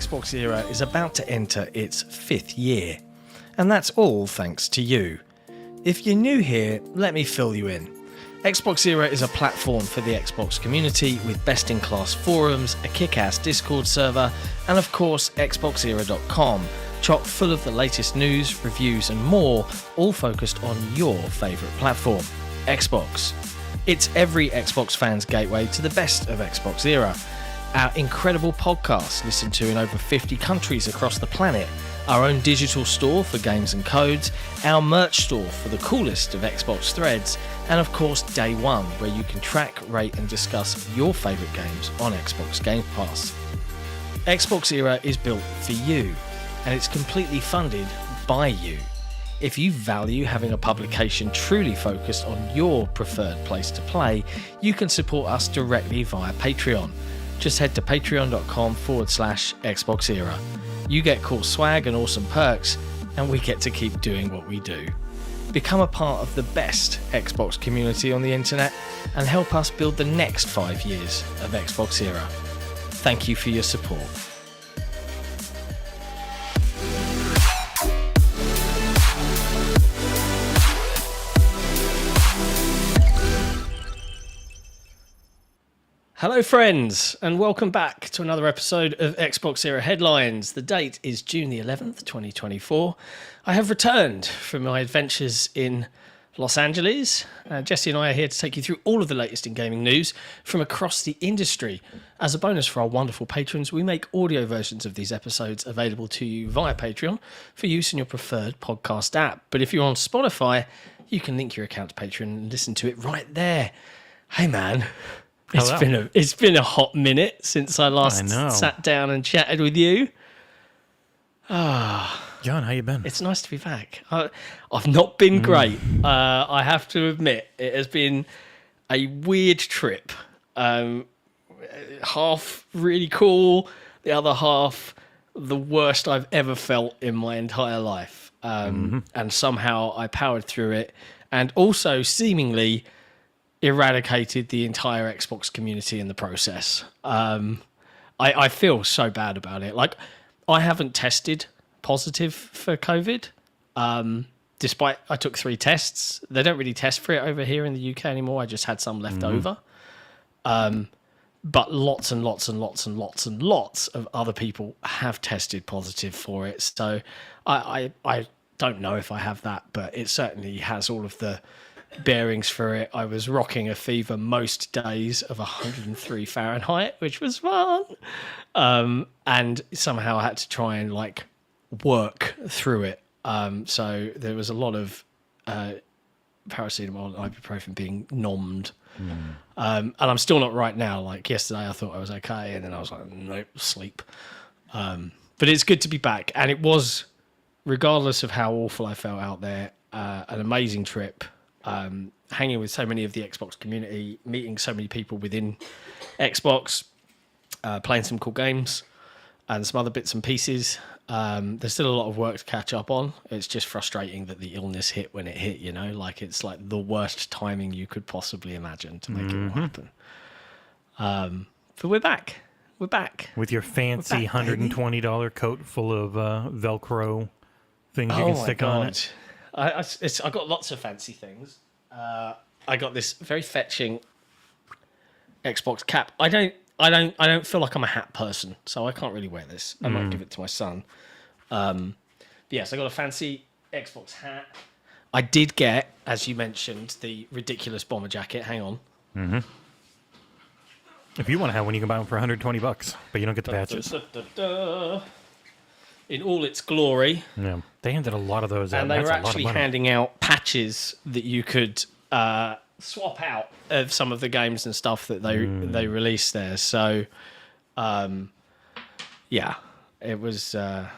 XboxEra is about to enter its 5th year, and that's all thanks to you. If you're new here, let me fill you in. XboxEra is a platform for the Xbox community with best-in-class forums, a kick-ass Discord server, and of course XboxEra.com, chock full of the latest news, reviews and more, all focused on your favourite platform, Xbox. It's every Xbox fan's gateway to the best of XboxEra. Our incredible podcast listened to in over 50 countries across the planet, our own digital store for games and codes, our merch store for the coolest of Xbox threads, and of course Dayone, where you can track, rate and discuss your favourite games on Xbox Game Pass. XboxEra is built for you, and it's completely funded by you. If you value having a publication truly focused on your preferred place to play, you can support us directly via Patreon. Just head to patreon.com/XboxEra. You get cool swag and awesome perks, and we get to keep doing what we do. Become a part of the best Xbox community on the internet and help us build the next 5 years of XboxEra. Thank you for your support. Hello friends, and welcome back to another episode of XboxEra Headlines. The date is June the 11th, 2024. I have returned from my adventures in Los Angeles. Jesse and I are here to take you through all of the latest in gaming news from across the industry. As a bonus for our wonderful patrons, we make audio versions of these episodes available to you via Patreon for use in your preferred podcast app. But if you're on Spotify, you can link your account to Patreon and listen to it right there. Hey man. It's been a hot minute since I last sat down and chatted with you. John, how you been? It's nice to be back. I've not been great. I have to admit, it has been a weird trip. Half really cool, the other half the worst I've ever felt in my entire life. And somehow I powered through it, and also seemingly eradicated the entire Xbox community in the process. I feel so bad about it. Like, I haven't tested positive for COVID, despite I took 3 tests. They don't really test for it over here in the UK anymore. I just had some left over. But lots and lots and lots and lots and lots of other people have tested positive for it. So I don't know if I have that, but it certainly has all of the bearings for it. I was rocking a fever most days of 103 Fahrenheit, which was fun. And somehow I had to try and work through it. So there was a lot of paracetamol and ibuprofen being nommed. And I'm still not right now. Like yesterday I thought I was okay, and then I was like, nope, sleep. But it's good to be back. And it was, regardless of how awful I felt out there, an amazing trip. Hanging with so many of the Xbox community, meeting so many people within Xbox, playing some cool games and some other bits and pieces. There's still a lot of work to catch up on. It's just frustrating that the illness hit when it hit, it's like the worst timing you could possibly imagine to make it all happen. But we're back. We're back. With your fancy $120 coat full of Velcro things you can stick on it. I got lots of fancy things. I got this very fetching Xbox cap. I don't feel like I'm a hat person, so I can't really wear this. I might give it to my son. Yes, I got a fancy Xbox hat. I did get, as you mentioned, the ridiculous bomber jacket. Hang on. If you want to have one, you can buy one for $120, but you don't get the patches. In all its glory. Yeah, they handed a lot of those out. And they were actually handing out patches that you could swap out of some of the games and stuff that they released there. So, yeah, it was a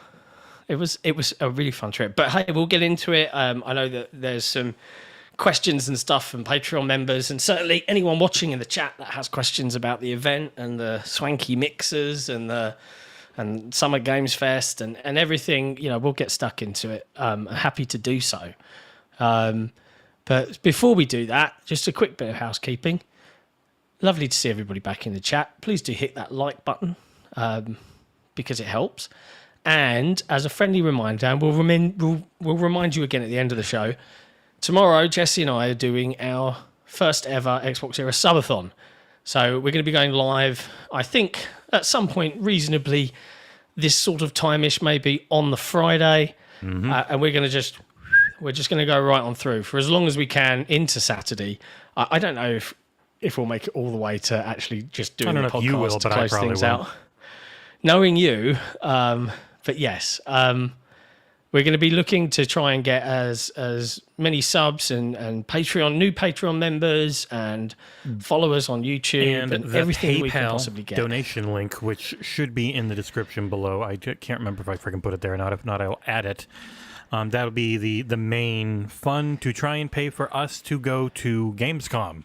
really fun trip. But hey, we'll get into it. I know that there's some questions and stuff from Patreon members, and certainly anyone watching in the chat that has questions about the event and the swanky mixers and Summer Games Fest and everything. We'll get stuck into it. I'm happy to do so. But before we do that, just a quick bit of housekeeping. Lovely to see everybody back in the chat. Please do hit that like button. because it helps. And as a friendly reminder, and we'll remind you again at the end of the show, tomorrow Jesse and I are doing our first ever XboxEra subathon. So we're going to be going live, I think, at some point reasonably this sort of time-ish, maybe on the Friday. And we're just going to go right on through for as long as we can into Saturday. I don't know if we'll make it all the way to actually just doing the podcast you will, to but close I things will. out. Knowing you, but yes, we're going to be looking to try and get as many subs and new Patreon members and followers on YouTube and the everything PayPal we can possibly get. donation link, which should be in the description below. I can't remember if I freaking put it there or not. If not, I'll add it. That'll be the main fund to try and pay for us to go to Gamescom.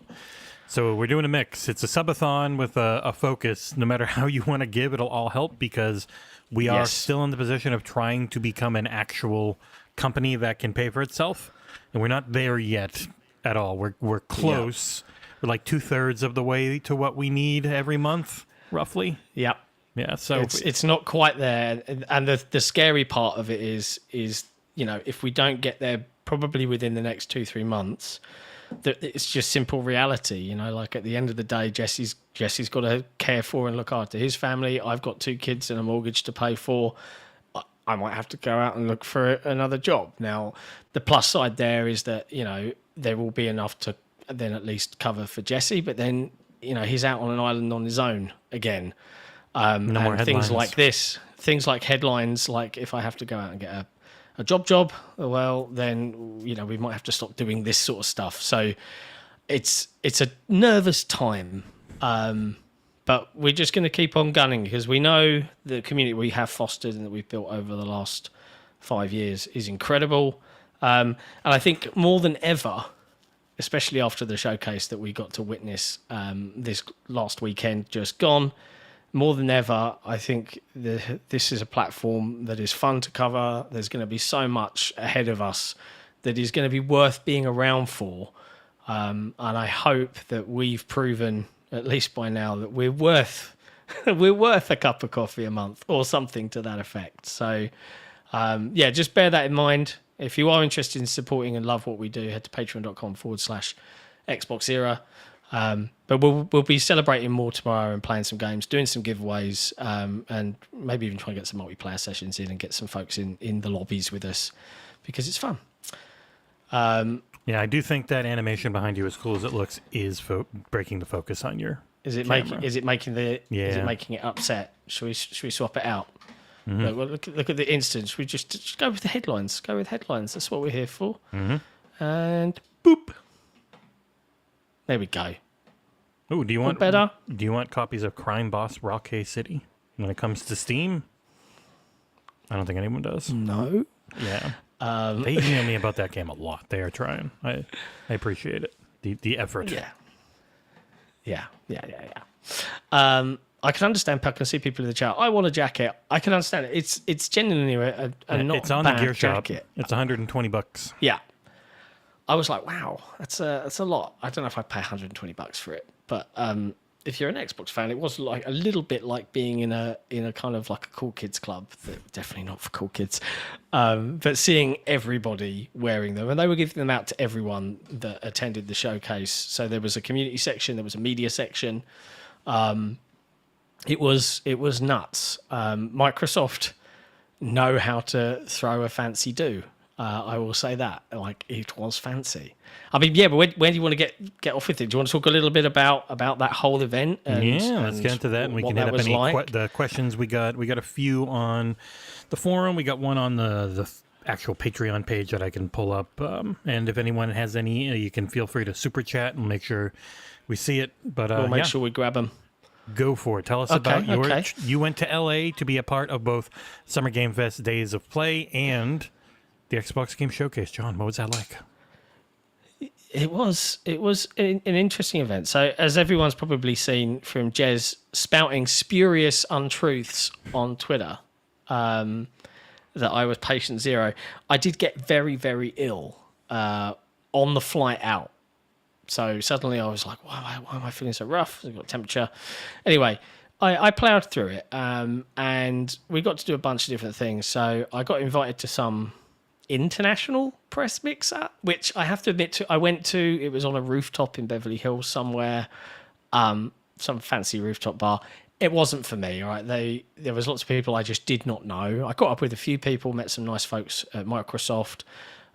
So we're doing a mix. It's a subathon with a focus. No matter how you want to give, it'll all help because we are still in the position of trying to become an actual company that can pay for itself. And we're not there yet at all. We're close. We're like 2/3 of the way to what we need every month, roughly. Yep. Yeah. So it's not quite there. And the scary part of it is, if we don't get there probably within the next 2-3 months, it's just simple reality. Like at the end of the day, Jesse's got to care for and look after his family. I've got 2 kids and a mortgage to pay for. I might have to go out and look for another job. Now, the plus side there is that, there will be enough to then at least cover for Jesse, but then, he's out on an island on his own again. no more And things headlines. like this, things like headlines, like if I have to go out and get a job, well, then, we might have to stop doing this sort of stuff. So it's a nervous time, but we're just going to keep on gunning because we know the community we have fostered and that we've built over the last 5 years is incredible. And I think more than ever, especially after the showcase that we got to witness this last weekend just gone, more than ever, I think this is a platform that is fun to cover. There's going to be so much ahead of us that is going to be worth being around for. And I hope that we've proven, at least by now, that we're worth a cup of coffee a month or something to that effect. So, just bear that in mind. If you are interested in supporting and love what we do, head to patreon.com/XboxEra. But we'll be celebrating more tomorrow and playing some games, doing some giveaways, and maybe even try and get some multiplayer sessions in and get some folks in the lobbies with us because it's fun. Yeah, I do think that animation behind you, as cool as it looks, is breaking the focus on your camera. Is it making it upset? Should we swap it out? Mm-hmm. Look at the instance. We just go with the headlines. Go with headlines. That's what we're here for. Mm-hmm. And boop. There we go. Oh, do you want better? Do you want copies of Crime Boss Rockay City when it comes to Steam? I don't think anyone does. No. Yeah. They email me about that game a lot. They are trying. I appreciate it. The effort. Yeah. I can understand. I can see people in the chat. I want a jacket. I can understand it. It's genuinely a not it's on the bad Gear jacket. Shop. It's $120. Yeah. I was like, wow, that's a lot. I don't know if I'd pay $120 for it, but if you're an Xbox fan, it was like a little bit like being in a kind of like a cool kids club. Definitely not for cool kids, but seeing everybody wearing them, and they were giving them out to everyone that attended the showcase. So there was a community section, there was a media section. It was nuts. Microsoft know how to throw a fancy do. I will say that. Like, it was fancy. I mean, yeah, but where do you want to get off with it? Do you want to talk a little bit about that whole event? Let's get into that, and we can hit up any the questions we got. We got a few on the forum. We got one on the actual Patreon page that I can pull up. And if anyone has any, you can feel free to super chat and make sure we see it. But we'll make sure we grab them. Go for it. Tell us about you went to LA to be a part of both Summer Game Fest Days of Play and the Xbox Game Showcase. John, what was that like? It was an interesting event. So, as everyone's probably seen from Jez spouting spurious untruths on Twitter, that I was patient zero, I did get very, very ill on the flight out. So suddenly I was like, why am I feeling so rough? I've got temperature. Anyway, I ploughed through it, and we got to do a bunch of different things. So I got invited to some international press mixer, which I have to admit I went to. It was on a rooftop in Beverly Hills somewhere, some fancy rooftop bar. It wasn't for me, all right? There was lots of people I just did not know. I got up with a few people, met some nice folks at Microsoft,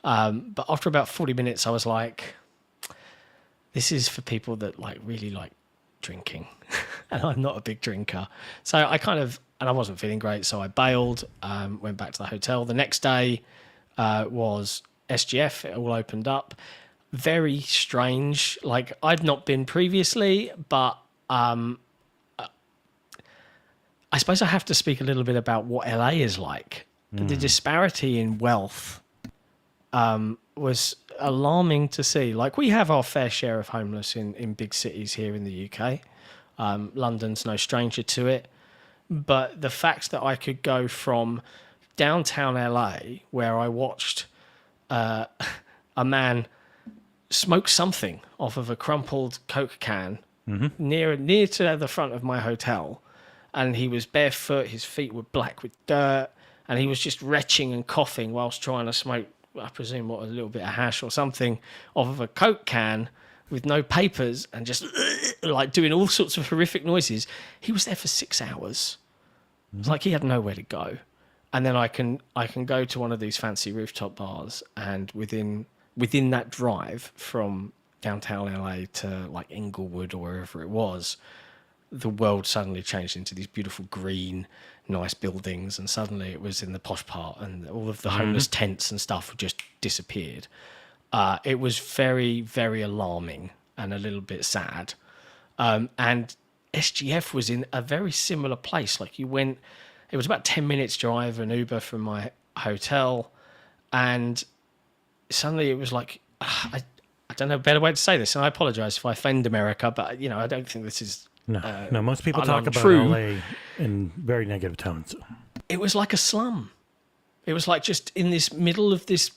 but after about 40 minutes, I was like, this is for people that like really like drinking, and I'm not a big drinker. So I wasn't feeling great, so I bailed, went back to the hotel. The next day was SGF. It all opened up. Very strange. Like, I'd not been previously, but I suppose I have to speak a little bit about what LA is like. The disparity in wealth was alarming to see. Like, we have our fair share of homeless in big cities here in the UK. London's no stranger to it. But the fact that I could go from downtown LA, where I watched a man smoke something off of a crumpled Coke can near to the front of my hotel, and he was barefoot, his feet were black with dirt, and he was just retching and coughing whilst trying to smoke, I presume, a little bit of hash or something off of a Coke can with no papers, and just like doing all sorts of horrific noises. He was there for 6 hours. It's like he had nowhere to go. And then I can go to one of these fancy rooftop bars, and within that drive from downtown LA to like Inglewood or wherever it was, the world suddenly changed into these beautiful green, nice buildings, and suddenly it was in the posh part, and all of the homeless tents and stuff just disappeared. It was very, very alarming and a little bit sad. And SGF was in a very similar place. Like, it was about 10 minutes drive, an Uber from my hotel, and suddenly it was like, I don't know a better way to say this, and I apologize if I offend America, but I don't think this is no. Most people talk about LA in very negative tones. It was like a slum. It was like just in this middle of this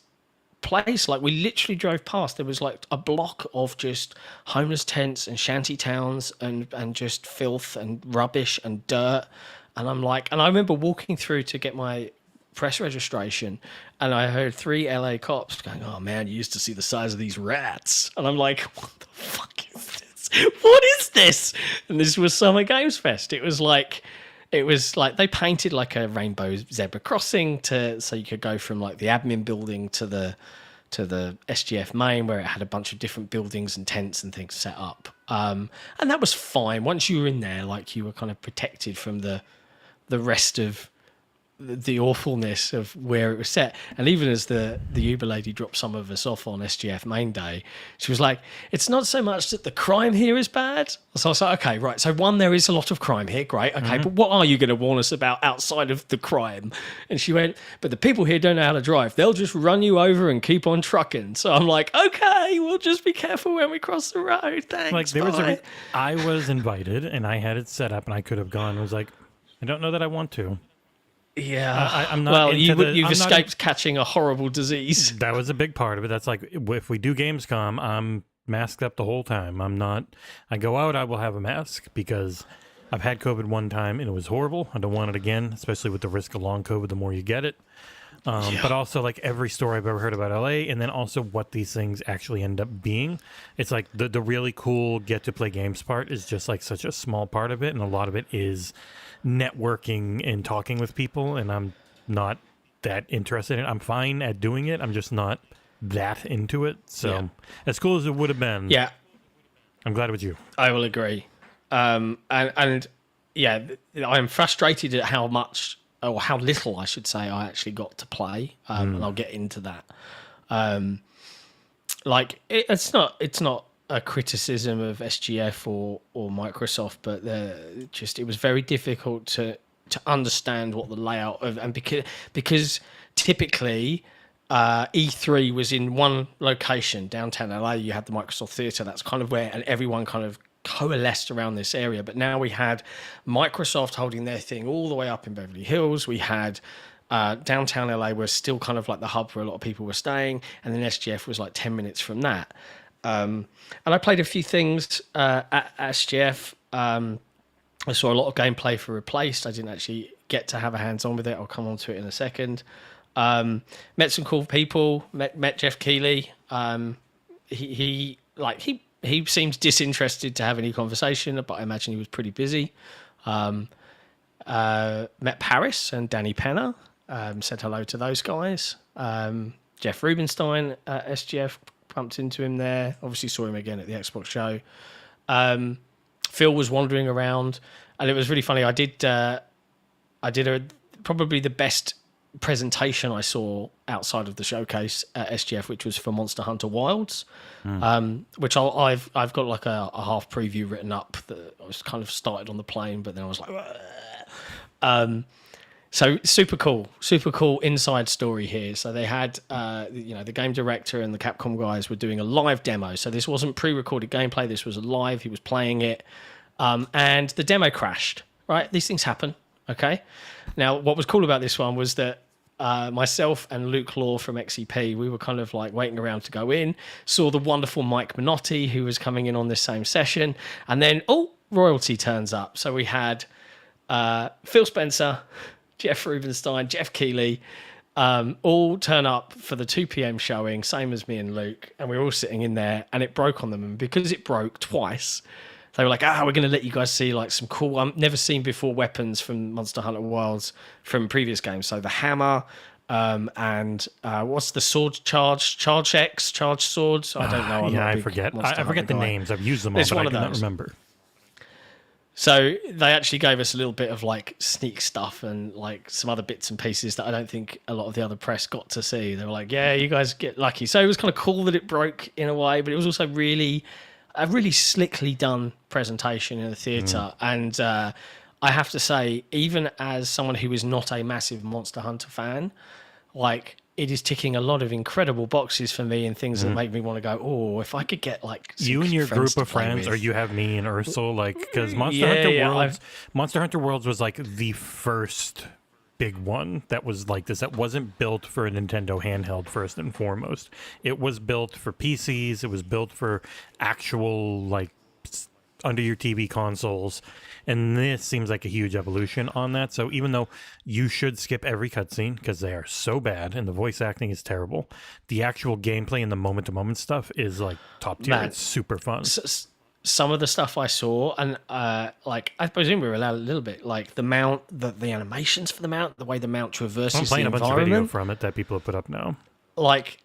place. Like, we literally drove past. There was like a block of just homeless tents and shanty towns and just filth and rubbish and dirt. And I remember walking through to get my press registration, and I heard 3 LA cops going, "Oh man, you used to see the size of these rats." And I'm like, what the fuck is this? What is this? And this was Summer Games Fest. It was like they painted like a rainbow zebra crossing so you could go from like the admin building to the SGF main, where it had a bunch of different buildings and tents and things set up. And that was fine. Once you were in there, like, you were kind of protected from the rest of the awfulness of where it was set. And even as the Uber lady dropped some of us off on SGF main day, she was like, "It's not so much that the crime here is bad." So I was like, okay, right. So one, there is a lot of crime here. Great. Okay. But what are you going to warn us about outside of the crime? And she went, "But the people here don't know how to drive. They'll just run you over and keep on trucking." So I'm like, okay, we'll just be careful when we cross the road. Thanks. Like, there was I was invited and I had it set up and I could have gone. I was like, I don't know that I want to. Yeah, I'm not. Well, you've escaped catching a horrible disease. That was a big part of it. That's like, if we do Gamescom, I'm masked up the whole time. I'm not. I go out, I will have a mask, because I've had COVID one time and it was horrible. I don't want it again, especially with the risk of long COVID. The more you get it, but also like every story I've ever heard about LA, and then also what these things actually end up being. It's like the really cool get to play games part is just like such a small part of it, and a lot of it is networking and talking with people, and I'm not that interested in it. I'm fine at doing it. I'm just not that into it. So as cool as it would have been, I'm glad it was you. I will agree. And I'm frustrated at how much, or how little I should say, I actually got to play. And I'll get into that. It's not a criticism of SGF or Microsoft, but it was very difficult to understand what the layout of, and because typically E3 was in one location, downtown LA. You had the Microsoft Theatre. That's kind of where, and everyone kind of coalesced around this area. But now we had Microsoft holding their thing all the way up in Beverly Hills. We had downtown LA was still kind of like the hub where a lot of people were staying, and then SGF was like 10 minutes from that. And I played a few things at SGF. I saw a lot of gameplay for Replaced. I didn't actually get to have a hands-on with it. I'll come on to it in a second. Met some cool people. Met Jeff Keighley. He seemed disinterested to have any conversation, but I imagine he was pretty busy. Met Paris and Danny Penner. Said hello to those guys. Jeff Rubenstein at SGF, bumped into him there. Obviously saw him again at the Xbox show. Phil was wandering around, and it was really funny. I did probably the best presentation I saw outside of the showcase at SGF, which was for Monster Hunter Wilds, which I've got like a half preview written up that I was kind of started on the plane, but then I was like, so super cool inside story here. So they had, the game director and the Capcom guys were doing a live demo. So this wasn't pre-recorded gameplay. This was live. He was playing it, and the demo crashed. Right, these things happen. Okay. Now, what was cool about this one was that myself and Luke Law from XEP, we were kind of like waiting around to go in, saw the wonderful Mike Minotti, who was coming in on this same session, and then, royalty turns up. So we had Phil Spencer, Jeff Rubenstein, Jeff Keighley, all turn up for the 2 p.m. showing, same as me and Luke, and we were all sitting in there, and it broke on them. And because it broke twice, they were like, we're going to let you guys see like some cool, never seen before weapons from Monster Hunter Wilds from previous games. So the hammer, and what's the sword? Charge X, charge swords. I don't know. I forget. I forget the names. I've used them all, but I cannot remember. So they actually gave us a little bit of like sneak stuff and like some other bits and pieces that I don't think a lot of the other press got to see. They were like, yeah, you guys get lucky. So it was kind of cool that it broke in a way, but it was also a really slickly done presentation in the theatre. And I have to say, even as someone who is not a massive Monster Hunter fan, like it is ticking a lot of incredible boxes for me and things that make me want to go, if I could get like you and your group of friends, or you have me and Ursel, like, because Monster Hunter Worlds was like the first big one that was like this, that wasn't built for a Nintendo handheld first and foremost. It was built for PCs. It was built for actual like under your TV consoles, and this seems like a huge evolution on that. So even though you should skip every cutscene because they are so bad and the voice acting is terrible, the actual gameplay and the moment-to-moment stuff is like top tier. It's super fun. Some of the stuff I saw, and like I presume we were allowed a little bit, like the mount, the animations for the mount, the way the mount traverses I'm playing the a bunch of video from it that people have put up now. Like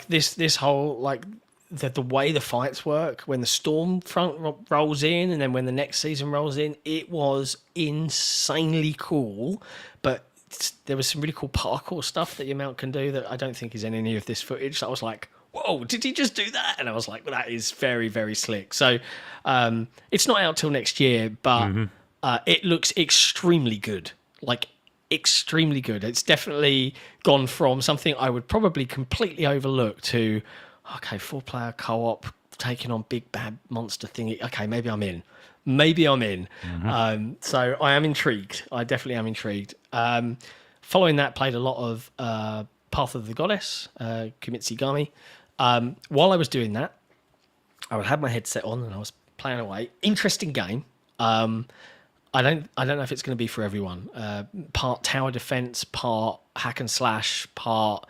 this whole like the way the fights work when the storm front rolls in and then when the next season rolls in, it was insanely cool. But there was some really cool parkour stuff that your mount can do that I don't think is in any of this footage. So I was like, whoa, did he just do that? And I was like, well, that is very, very slick. So it's not out till next year, but it looks extremely good. Like, extremely good. It's definitely gone from something I would probably completely overlook to, okay, 4-player co-op taking on big bad monster thingy. Okay, maybe I'm in. So I am intrigued. I definitely am intrigued. Following that, played a lot of Path of the Goddess, Kumitsugami. While I was doing that, I would have my headset on and I was playing away. Interesting game. I don't know if it's going to be for everyone. Part tower defense, part hack and slash, part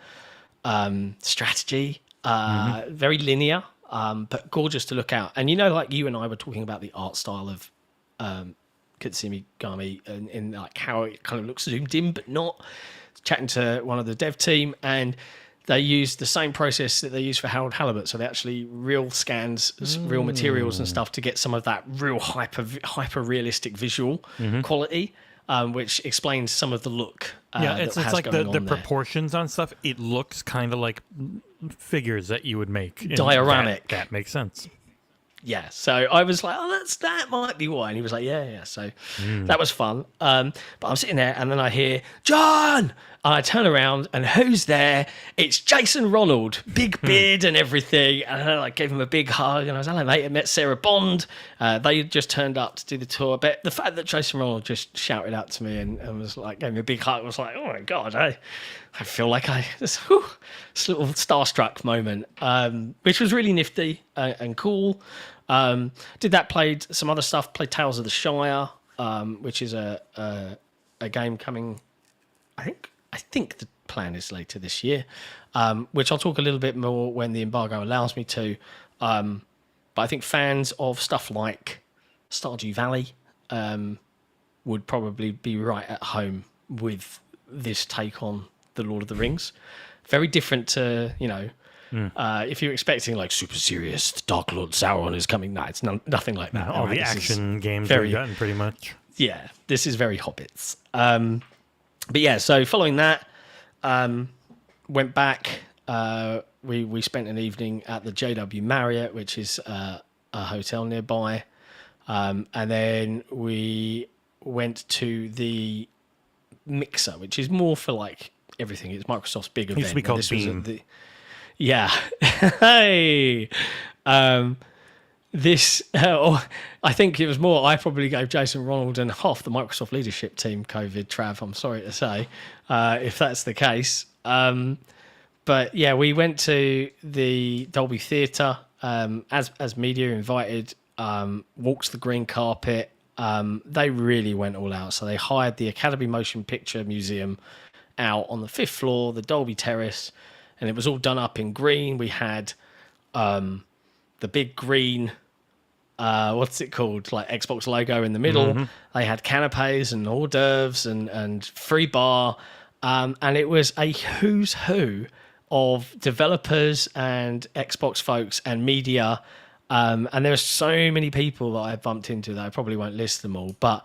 strategy. Very linear, but gorgeous to look at. And like you and I were talking about the art style of Kutsumi-gami and like how it kind of looks zoomed in, but not. Chatting to one of the dev team, and they used the same process that they use for Harold Halibut. So they actually real scans, real materials and stuff to get some of that real hyper realistic visual quality, which explains some of the look. It's like the proportions on stuff. It looks kind of like figures that you would make. Dioramic. That makes sense. Yeah, so I was like, that might be why. And he was like, yeah. So that was fun. But I'm sitting there and then I hear, John! And I turn around and who's there? It's Jason Ronald, big beard and everything. And I gave him a big hug and I was, hello, mate. I met Sarah Bond. They just turned up to do the tour. But the fact that Jason Ronald just shouted out to me and was like, gave me a big hug, I was like, oh my God, I feel like this little starstruck moment, which was really nifty and cool. Did that, played some other stuff, played Tales of the Shire, which is a game coming. I think the plan is later this year, which I'll talk a little bit more when the embargo allows me to. But I think fans of stuff like Stardew Valley would probably be right at home with this take on the Lord of the Rings. Very different to, if you're expecting like super serious, Dark Lord Sauron is coming. No, it's nothing like that. All the action games we've gotten pretty much. Yeah, this is very Hobbits. But yeah, so following that, went back. We spent an evening at the JW Marriott, which is a hotel nearby. And then we went to the Mixer, which is more for like everything. It's Microsoft's big event. It used to be called Beam. Yeah. Hey. I think it was more, I probably gave Jason Ronald and half the Microsoft leadership team COVID, Trav, I'm sorry to say, if that's the case. But yeah, we went to the Dolby Theatre as media invited, walks the green carpet. They really went all out. So they hired the Academy Motion Picture Museum out on the 5th floor, the Dolby Terrace, and it was all done up in green. We had the big green, what's it called? Like Xbox logo in the middle. Mm-hmm. They had canapes and hors d'oeuvres and free bar. And it was a who's who of developers and Xbox folks and media. And there are so many people that I bumped into that I probably won't list them all, but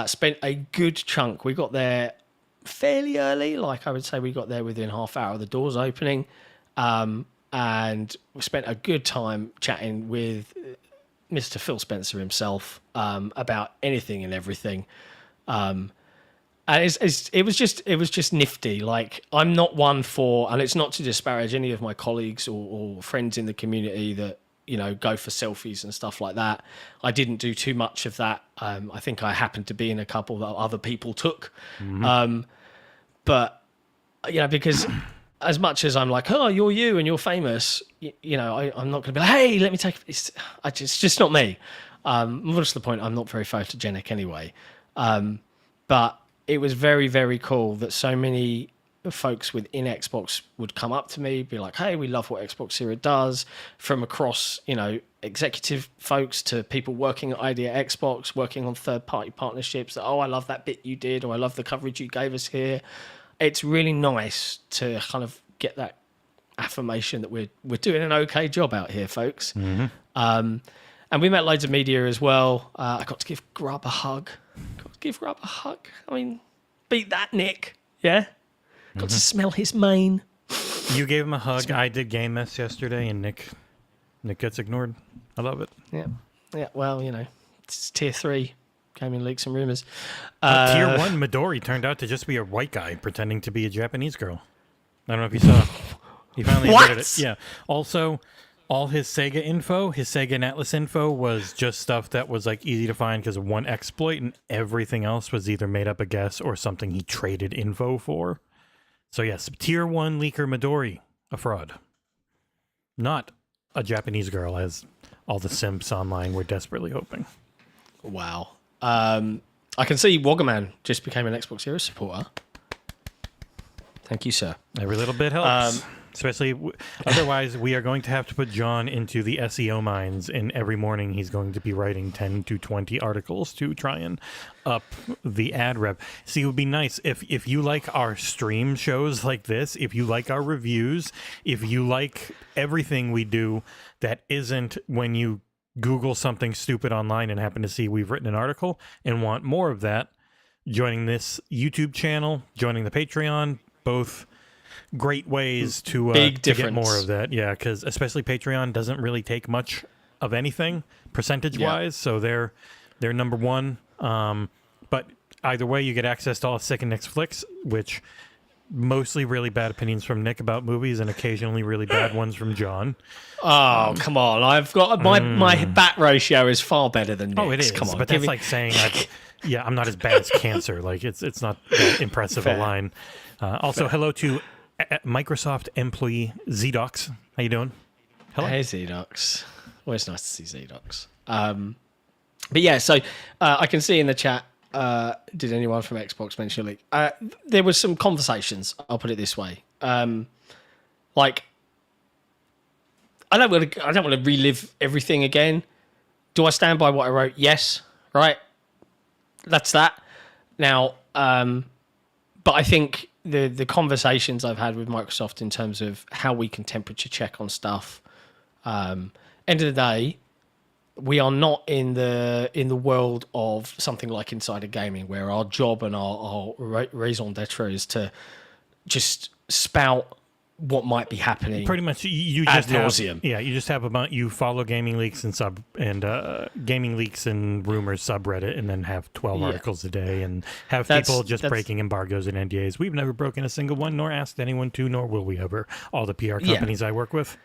spent a good chunk. We got there fairly early. Like I would say we got there within half hour of the doors opening. And we spent a good time chatting with Mr. Phil Spencer himself about anything and everything. And it was just nifty. Like, I'm not one for, and it's not to disparage any of my colleagues or friends in the community that, go for selfies and stuff like that. I didn't do too much of that. I think I happened to be in a couple that other people took. Mm-hmm. But, because as much as I'm like, oh, you're you and you're famous, I'm not going to be like, hey, let me take it's just not me. More to the point, I'm not very photogenic anyway. But it was very, very cool that so many folks within Xbox would come up to me, be like, hey, we love what XboxEra does, from across, executive folks to people working at Idea Xbox, working on third-party partnerships. That, oh, I love that bit you did, or I love the coverage you gave us here. It's really nice to kind of get that affirmation that we're doing an okay job out here, folks. Mm-hmm. And we met loads of media as well. I got to give Grub a hug. I mean, beat that, Nick. Yeah? Got to smell his mane. You gave him a hug. I did Game Mess yesterday, and Nick gets ignored. I love it. Yeah. Well, it's tier 3 gaming leaks and rumors. Tier 1 Midori turned out to just be a white guy pretending to be a Japanese girl. I don't know if you saw. He finally admitted it. Yeah. Also, all his Sega info, his Sega and Atlas info, was just stuff that was like easy to find because of one exploit, and everything else was either made up a guess or something he traded info for. So yes, tier 1 leaker Midori, a fraud. Not a Japanese girl, as all the simps online were desperately hoping. Wow. I can see Woggerman just became an XboxEra supporter. Thank you, sir. Every little bit helps. Especially, otherwise, we are going to have to put John into the SEO mines, and every morning he's going to be writing 10 to 20 articles to try and up the ad rep. See, it would be nice if you like our stream shows like this, if you like our reviews, if you like everything we do that isn't when you Google something stupid online and happen to see we've written an article and want more of that, joining this YouTube channel, joining the Patreon, both great ways to get more of that. Yeah, because especially Patreon doesn't really take much of anything percentage-wise, so they're number one. But either way, you get access to all Sik and Nick's flicks, which mostly really bad opinions from Nick about movies and occasionally really bad ones from John. Oh, come on. I've got my bat ratio is far better than Nick's. Oh, it is. Come on, but that's like saying I'm not as bad as cancer. Like it's not that impressive a line. Also, hello to Microsoft employee Zdox. How you doing? Hello. Hey, Zdox. Always nice to see Zdox. But yeah, so I can see in the chat, did anyone from Xbox mention a leak? There was some conversations, I'll put it this way. Like, I don't want to relive everything again. Do I stand by what I wrote? Yes. Right. That's that. Now, but I think the conversations I've had with Microsoft in terms of how we can temperature check on stuff, end of the day, we are not in the world of something like Insider Gaming, where our job and our raison d'etre is to just spout what might be happening. Pretty much, you just have about you follow gaming leaks and gaming leaks and rumors subreddit, and then have 12 articles a day, and have people just breaking embargoes and NDAs. We've never broken a single one, nor asked anyone to, nor will we ever. All the PR companies I work with.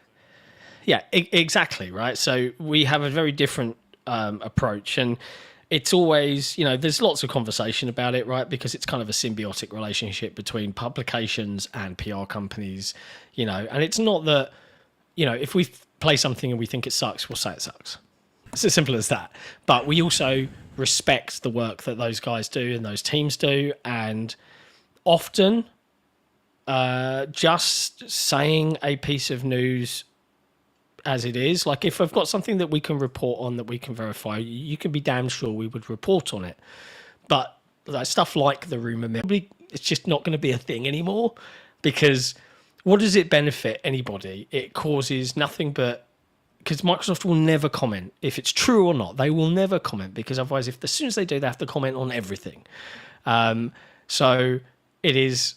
Yeah, exactly, right? So we have a very different approach, and it's always, there's lots of conversation about it, right? Because it's kind of a symbiotic relationship between publications and PR companies, and it's not that, if we play something and we think it sucks, we'll say it sucks. It's as simple as that. But we also respect the work that those guys do and those teams do, and often just saying a piece of news as it is, like if I've got something that we can report on, that we can verify, you can be damn sure we would report on it. But stuff like the rumor mill, it's just not going to be a thing anymore, because what does it benefit anybody? It causes nothing but, because Microsoft will never comment if it's true or not. They will never comment, because otherwise, as soon as they do, they have to comment on everything. So it is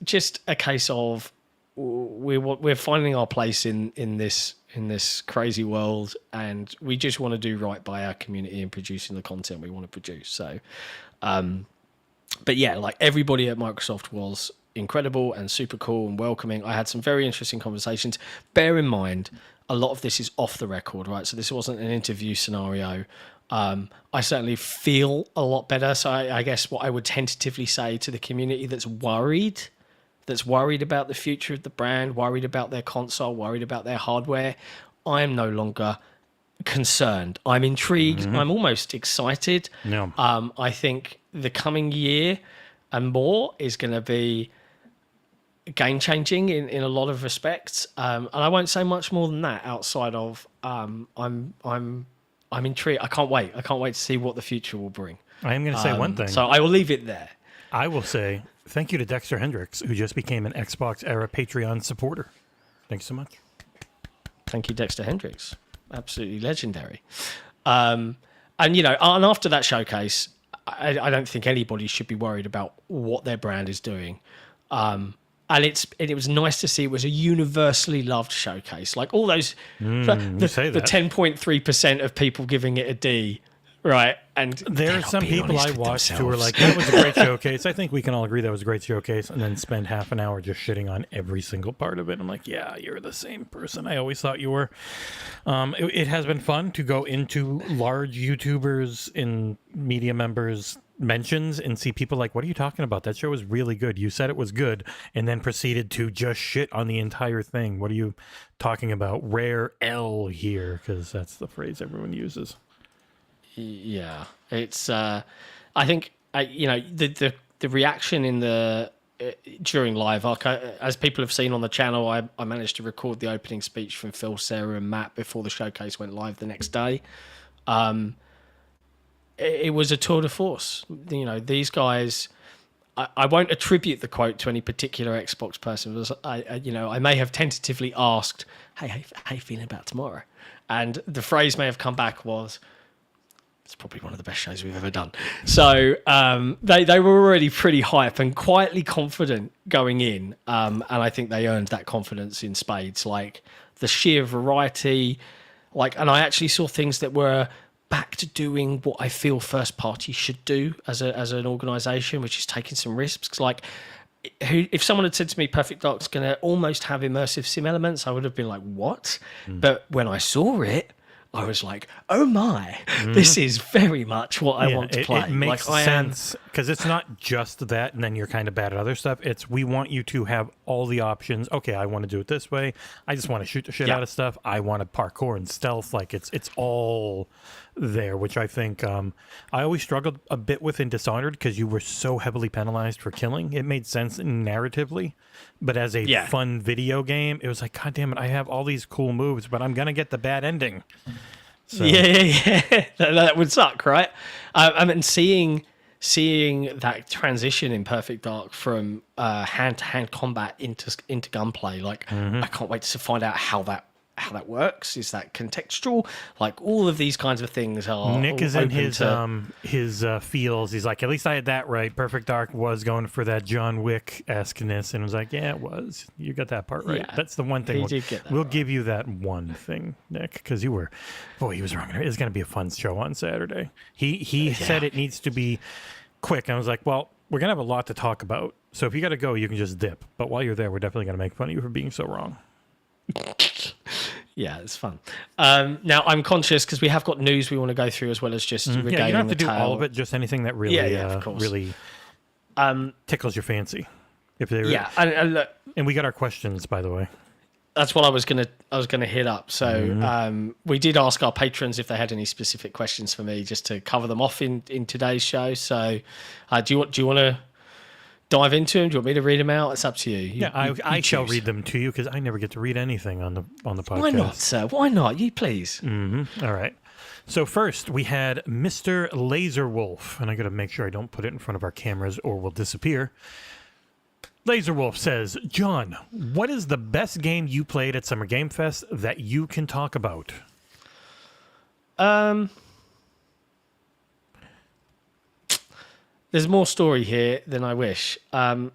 just a case of we're finding our place in this crazy world, and we just want to do right by our community and producing the content we want to produce. So, but yeah, like everybody at Microsoft was incredible and super cool and welcoming. I had some very interesting conversations. Bear in mind, a lot of this is off the record, right? So this wasn't an interview scenario. I certainly feel a lot better. So I guess what I would tentatively say to the community that's worried about the future of the brand, worried about their console, worried about their hardware, I am no longer concerned. I'm intrigued. Mm-hmm. I'm almost excited. Yeah. I think the coming year and more is going to be game-changing in a lot of respects. And I won't say much more than that outside of I'm intrigued. I can't wait. I can't wait to see what the future will bring. I am going to say one thing. So I will leave it there. I will say thank you to Dexter Hendricks, who just became an XboxEra Patreon supporter. Thanks so much. Thank you, Dexter Hendricks. Absolutely legendary. And after that showcase, I don't think anybody should be worried about what their brand is doing. And it was nice to see it was a universally loved showcase. Like all those, the 10.3% of people giving it a D. Right, and there are some people I watched who were like, that was a great showcase. I think we can all agree that was a great showcase, and then spend half an hour just shitting on every single part of it. I'm like, yeah, you're the same person I always thought you were. It has been fun to go into large YouTubers and media members' mentions and see people like, what are you talking about? That show was really good. You said it was good, and then proceeded to just shit on the entire thing. What are you talking about? Rare L here, because that's the phrase everyone uses. Yeah, it's. I think the reaction in the during live arc, as people have seen on the channel, I managed to record the opening speech from Phil, Sarah, and Matt before the showcase went live the next day. It was a tour de force. These guys. I won't attribute the quote to any particular Xbox person. I may have tentatively asked, "Hey, how you feeling about tomorrow?" And the phrase may have come back was, it's probably one of the best shows we've ever done. So they were already pretty hype and quietly confident going in. And I think they earned that confidence in spades. Like the sheer variety, and I actually saw things that were back to doing what I feel first party should do as an organization, which is taking some risks. Like if someone had said to me, Perfect Dark's going to almost have immersive sim elements, I would have been like, what? But when I saw it, I was like, oh my, this is very much what I want to play. It makes sense because it's not just that and then you're kind of bad at other stuff. It's we want you to have all the options. Okay, I want to do it this way. I just want to shoot the shit out of stuff. I want to parkour and stealth. Like it's all there, which I think I always struggled a bit with in Dishonored because you were so heavily penalized for killing. It made sense narratively, but as a fun video game, it was like, God damn it, I have all these cool moves, but I'm going to get the bad ending. So. Yeah. That would suck, right? I mean, seeing that transition in Perfect Dark from hand-to-hand combat into gunplay, like I can't wait to find out how that works. Is that contextual? Like all of these kinds of things are. Nick is in his feels. He's like, at least I had that right. Perfect Dark was going for that John Wick-esqueness, and was like, yeah, it was. You got that part right. Yeah, that's the one thing. We'll give you that one thing, Nick, because he was wrong. It's going to be a fun show on Saturday. He said it needs to be quick. I was like, well, we're going to have a lot to talk about. So if you got to go, you can just dip. But while you're there, we're definitely going to make fun of you for being so wrong. Yeah, it's fun. Now, I'm conscious because we have got news we want to go through as well as just regaling the tale. You don't have to do all of it, just anything that really, really tickles your fancy. And we got our questions, by the way. That's what I was gonna hit up. So we did ask our patrons if they had any specific questions for me, just to cover them off in today's show. So, do you want to dive into them? Do you want me to read them out? It's up to you. I shall read them to you because I never get to read anything on the podcast. Why not, sir? Why not? You please. All right. So first we had Mr. Laserwolf, and I got to make sure I don't put it in front of our cameras or we'll disappear. Laserwolf says, John, what is the best game you played at Summer Game Fest that you can talk about? There's more story here than I wish. The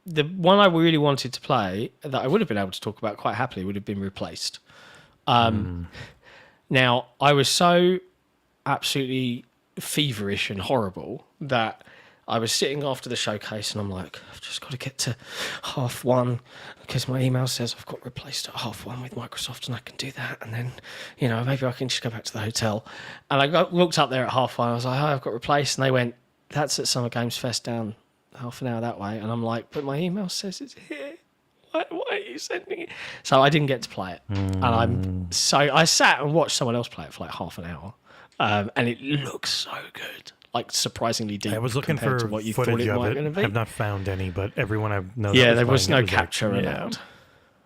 one I really wanted to play that I would have been able to talk about quite happily would have been Replaced. Now, I was so absolutely feverish and horrible that I was sitting after the showcase and I'm like, I've just got to get to 1:30 because my email says I've got Replaced at 1:30 with Microsoft and I can do that. And then, maybe I can just go back to the hotel. And I looked up there at 1:30. I was like, I've got Replaced. And they went, that's at Summer Games Fest down half an hour that way. And I'm like, but my email says it's here. Why are you sending it? So I didn't get to play it. And I sat and watched someone else play it for like half an hour. And it looks so good. Like surprisingly deep. I was looking for what you footage thought it of might it. going to be. I've not found any, but everyone I've known. Yeah, there was no capture allowed.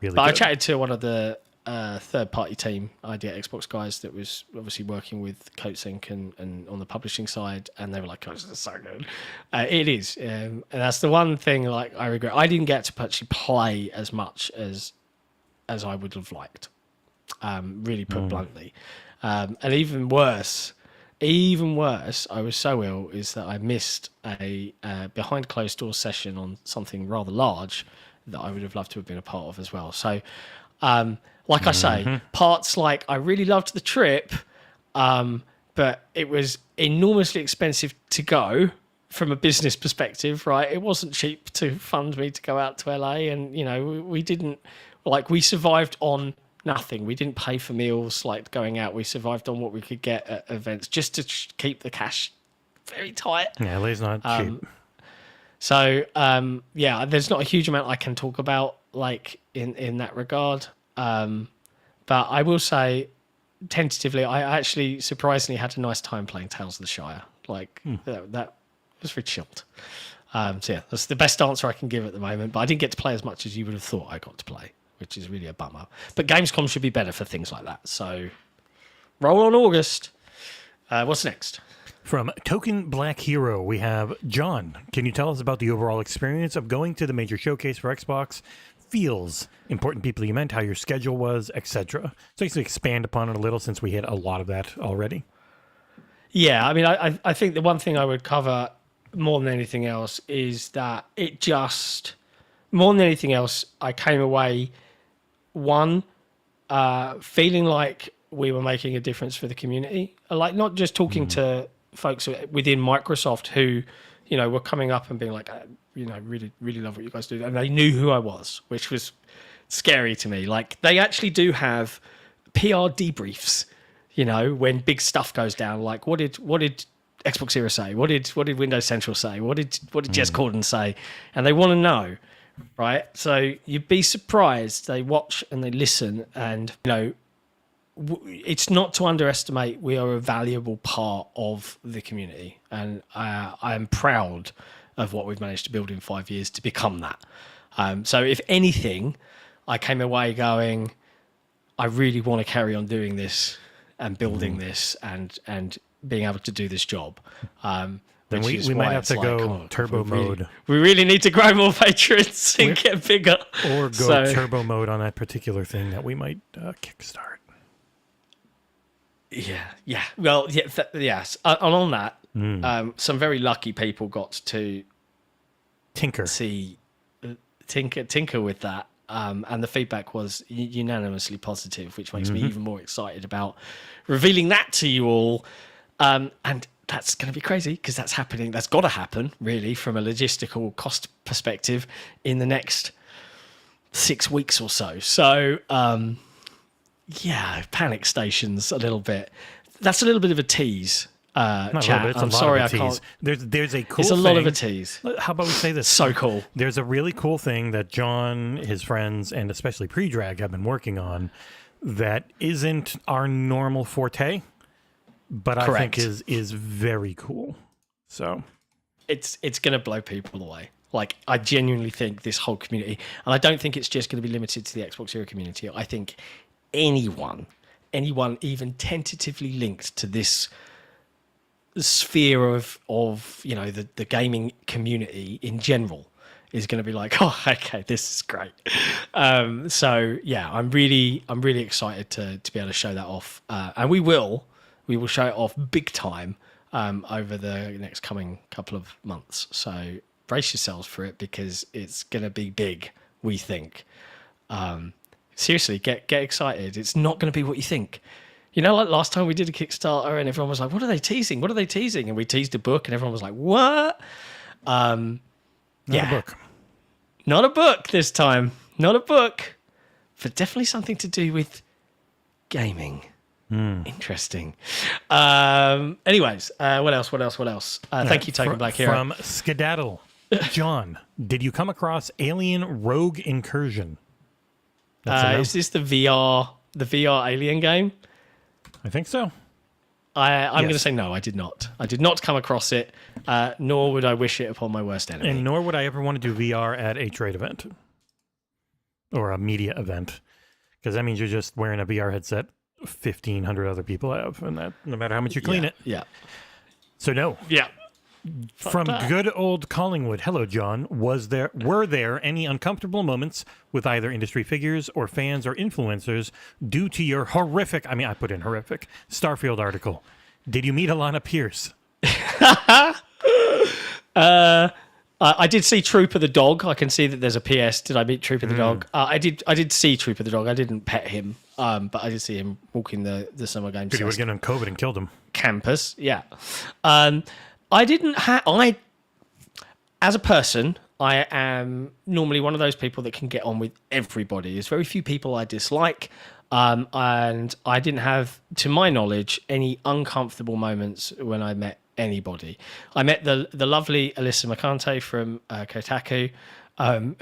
Really but good. I chatted to one of the third-party team, Idea Xbox guys, that was obviously working with CodeSync and on the publishing side, and they were like, "Oh, this is so good." It is, and that's the one thing like I regret. I didn't get to actually play as much as I would have liked. Really put bluntly, and even worse, I was so ill is that I missed a behind closed doors session on something rather large that I would have loved to have been a part of as well. So, like I say, parts like I really loved the trip, but it was enormously expensive to go from a business perspective, right? It wasn't cheap to fund me to go out to LA, and we survived on nothing. We didn't pay for meals like going out. We survived on what we could get at events just to keep the cash very tight. Yeah, LA's not cheap. So, there's not a huge amount I can talk about like in that regard. But I will say, tentatively, I actually surprisingly had a nice time playing Tales of the Shire. Like, that was very chilled. That's the best answer I can give at the moment. But I didn't get to play as much as you would have thought I got to play, which is really a bummer. But Gamescom should be better for things like that. So roll on August. What's next? From Token Black Hero, we have John. Can you tell us about the overall experience of going to the major showcase for Xbox? Feels, important people you met, how your schedule was, etc. So you can expand upon it a little since we hit a lot of that already. Yeah, I mean, I think the one thing I would cover more than anything else is that more than anything else, I came away, feeling like we were making a difference for the community. Like, not just talking to folks within Microsoft who, were coming up and being like, really, really love what you guys do. And they knew who I was, which was scary to me. Like, they actually do have PR debriefs. You know, when big stuff goes down, like what did XboxEra say? What did Windows Central say? What did Jez Corden say? And they want to know, right? So you'd be surprised. They watch and they listen, and you know, it's not to underestimate. We are a valuable part of the community, and I am proud of what we've managed to build in 5 years to become that. So if anything, I came away going, I really want to carry on doing this and building this and being able to do this job. Then we might have to go turbo mode. We really need to grow more patrons and get bigger. Or go turbo mode on that particular thing that we might kickstart. Yeah. Well, yes. And on that, some very lucky people got to tinker with that. And the feedback was unanimously positive, which makes me even more excited about revealing that to you all. And that's going to be crazy because that's happening. That's got to happen, really, from a logistical cost perspective in the next 6 weeks or so. So, panic stations a little bit. That's a little bit of a tease. Chat. I'm sorry, I can't. There's a cool. It's a lot of a tease. How about we say this? So cool. There's a really cool thing that John, his friends, and especially Pre-Drag have been working on that isn't our normal forte, but Correct. I think is very cool. So it's going to blow people away. Like, I genuinely think this whole community, and I don't think it's just going to be limited to the XboxEra community. I think anyone even tentatively linked to this sphere of you know, the gaming community in general is going to be like, oh, okay, this is great. So yeah, I'm really excited to be able to show that off, and we will show it off big time over the next coming couple of months. So brace yourselves for it because it's going to be big. We think. Seriously, get excited. It's not going to be what you think. You know, like last time we did a Kickstarter and everyone was like, what are they teasing? What are they teasing? And we teased a book and everyone was like, what? Not a book. Not a book this time. Not a book. But definitely something to do with gaming. Interesting. Anyways, what else? Thank you, Token Black Hero. From Skedaddle. John, did you come across Alien Rogue Incursion? Is this the VR Alien game? I think so. I'm going to say no, I did not. I did not come across it, nor would I wish it upon my worst enemy. And nor would I ever want to do VR at a trade event or a media event, because that means you're just wearing a VR headset 1,500 other people have, and that no matter how much you clean it. Yeah. So no. Yeah. From good old Collingwood, hello, John. Were there any uncomfortable moments with either industry figures or fans or influencers due to your horrific, I put in horrific, Starfield article? Did you meet Alana Pierce? I did see Trooper the dog. I can see that there's a PS. Did I meet Trooper the dog? I did see Trooper the dog. I didn't pet him, but I did see him walking the Summer Games. He was getting COVID and killed him. Campus, yeah. I didn't have... As a person, I am normally one of those people that can get on with everybody. There's very few people I dislike, and I didn't have, to my knowledge, any uncomfortable moments when I met anybody. I met the lovely Alyssa Mercante from Kotaku,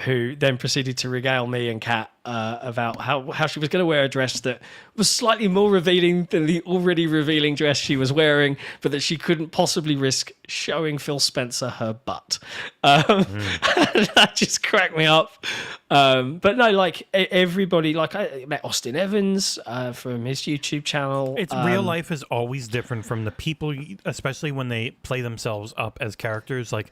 who then proceeded to regale me and Kat about how she was going to wear a dress that was slightly more revealing than the already revealing dress she was wearing, but that she couldn't possibly risk showing Phil Spencer her butt. That just cracked me up. But no, like everybody, like I met Austin Evans from his YouTube channel. It's real life is always different from the people, especially when they play themselves up as characters. Like,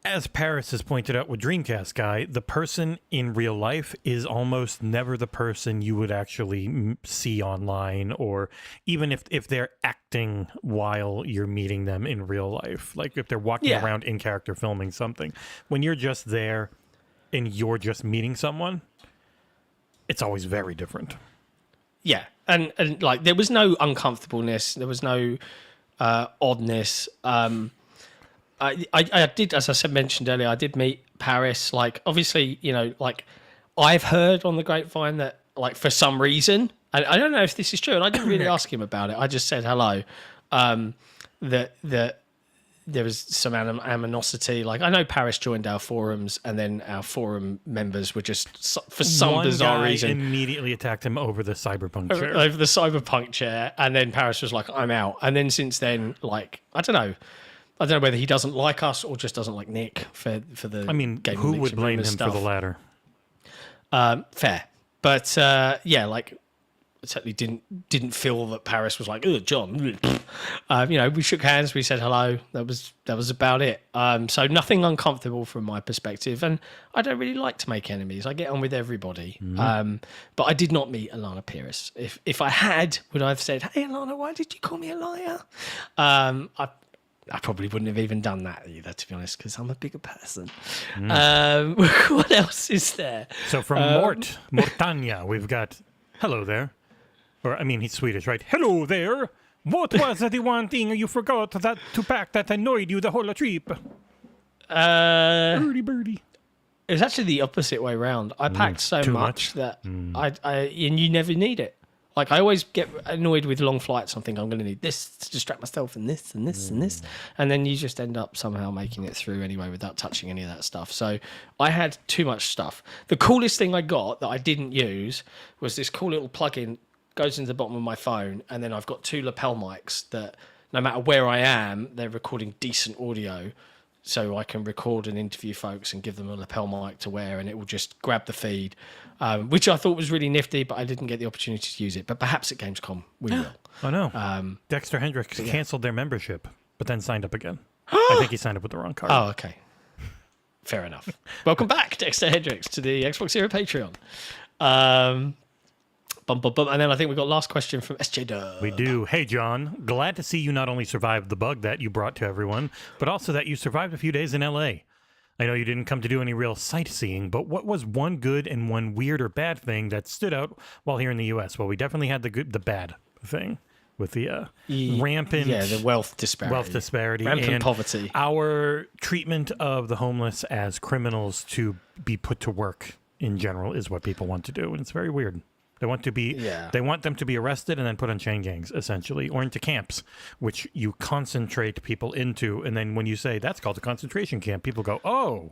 as Paris has pointed out with Dreamcast Guy, the person in real life is almost never the person you would actually see online, or even if they're acting while you're meeting them in real life. Like if they're walking around in character filming something. When you're just there and you're just meeting someone, it's always very different. Yeah, and like there was no uncomfortableness, there was no oddness. I did, as I mentioned earlier, I did meet Paris. Like, obviously, you know, like I've heard on the grapevine that, like, for some reason, I don't know if this is true, and I didn't really ask him about it. I just said hello. That there was some animosity. Like, I know Paris joined our forums, and then our forum members were just, for some bizarre reason, immediately attacked him over the cyberpunk chair. Over the cyberpunk chair, and then Paris was like, "I'm out." And then since then, like, I don't know whether he doesn't like us or just doesn't like Nick for the. I mean, who would blame him for the latter? Fair, but yeah, like, I certainly didn't feel that Paris was like, "Oh, John." We shook hands, we said hello. That was about it. So nothing uncomfortable from my perspective, and I don't really like to make enemies. I get on with everybody. But I did not meet Alana Pierce. If I had, would I have said, "Hey, Alana, why did you call me a liar?" I probably wouldn't have even done that either, to be honest, because I'm a bigger person. What else is there? So from Mortania, we've got, hello there. Or, I mean, he's Swedish, right? Hello there. What was the one thing you forgot to pack that annoyed you the whole trip? Birdie. It was actually the opposite way around. I packed so much that and you never need it. Like, I always get annoyed with long flights. I think I'm going to need this to distract myself, and this and this and this. And then you just end up somehow making it through anyway without touching any of that stuff. So I had too much stuff. The coolest thing I got that I didn't use was this cool little plugin, goes into the bottom of my phone, and then I've got 2 lapel mics that no matter where I am, they're recording decent audio. So I can record and interview folks and give them a lapel mic to wear, and it will just grab the feed, which I thought was really nifty, but I didn't get the opportunity to use it. But perhaps at Gamescom we will. I know. Dexter Hendricks canceled their membership, but then signed up again. I think he signed up with the wrong card. Oh, okay. Fair enough. Welcome back, Dexter Hendricks, to the XboxEra Patreon. And then I think we've got last question from SJ Dub. We do. Hey, John. Glad to see you not only survived the bug that you brought to everyone, but also that you survived a few days in LA. I know you didn't come to do any real sightseeing, but what was one good and one weird or bad thing that stood out while here in the U.S.? Well, we definitely had the bad thing with the rampant... Yeah, the wealth disparity. Rampant and poverty. Our treatment of the homeless as criminals to be put to work in general is what people want to do, and it's very weird. They want them to be arrested and then put on chain gangs, essentially, or into camps, which you concentrate people into. And then when you say that's called a concentration camp, people go, "Oh,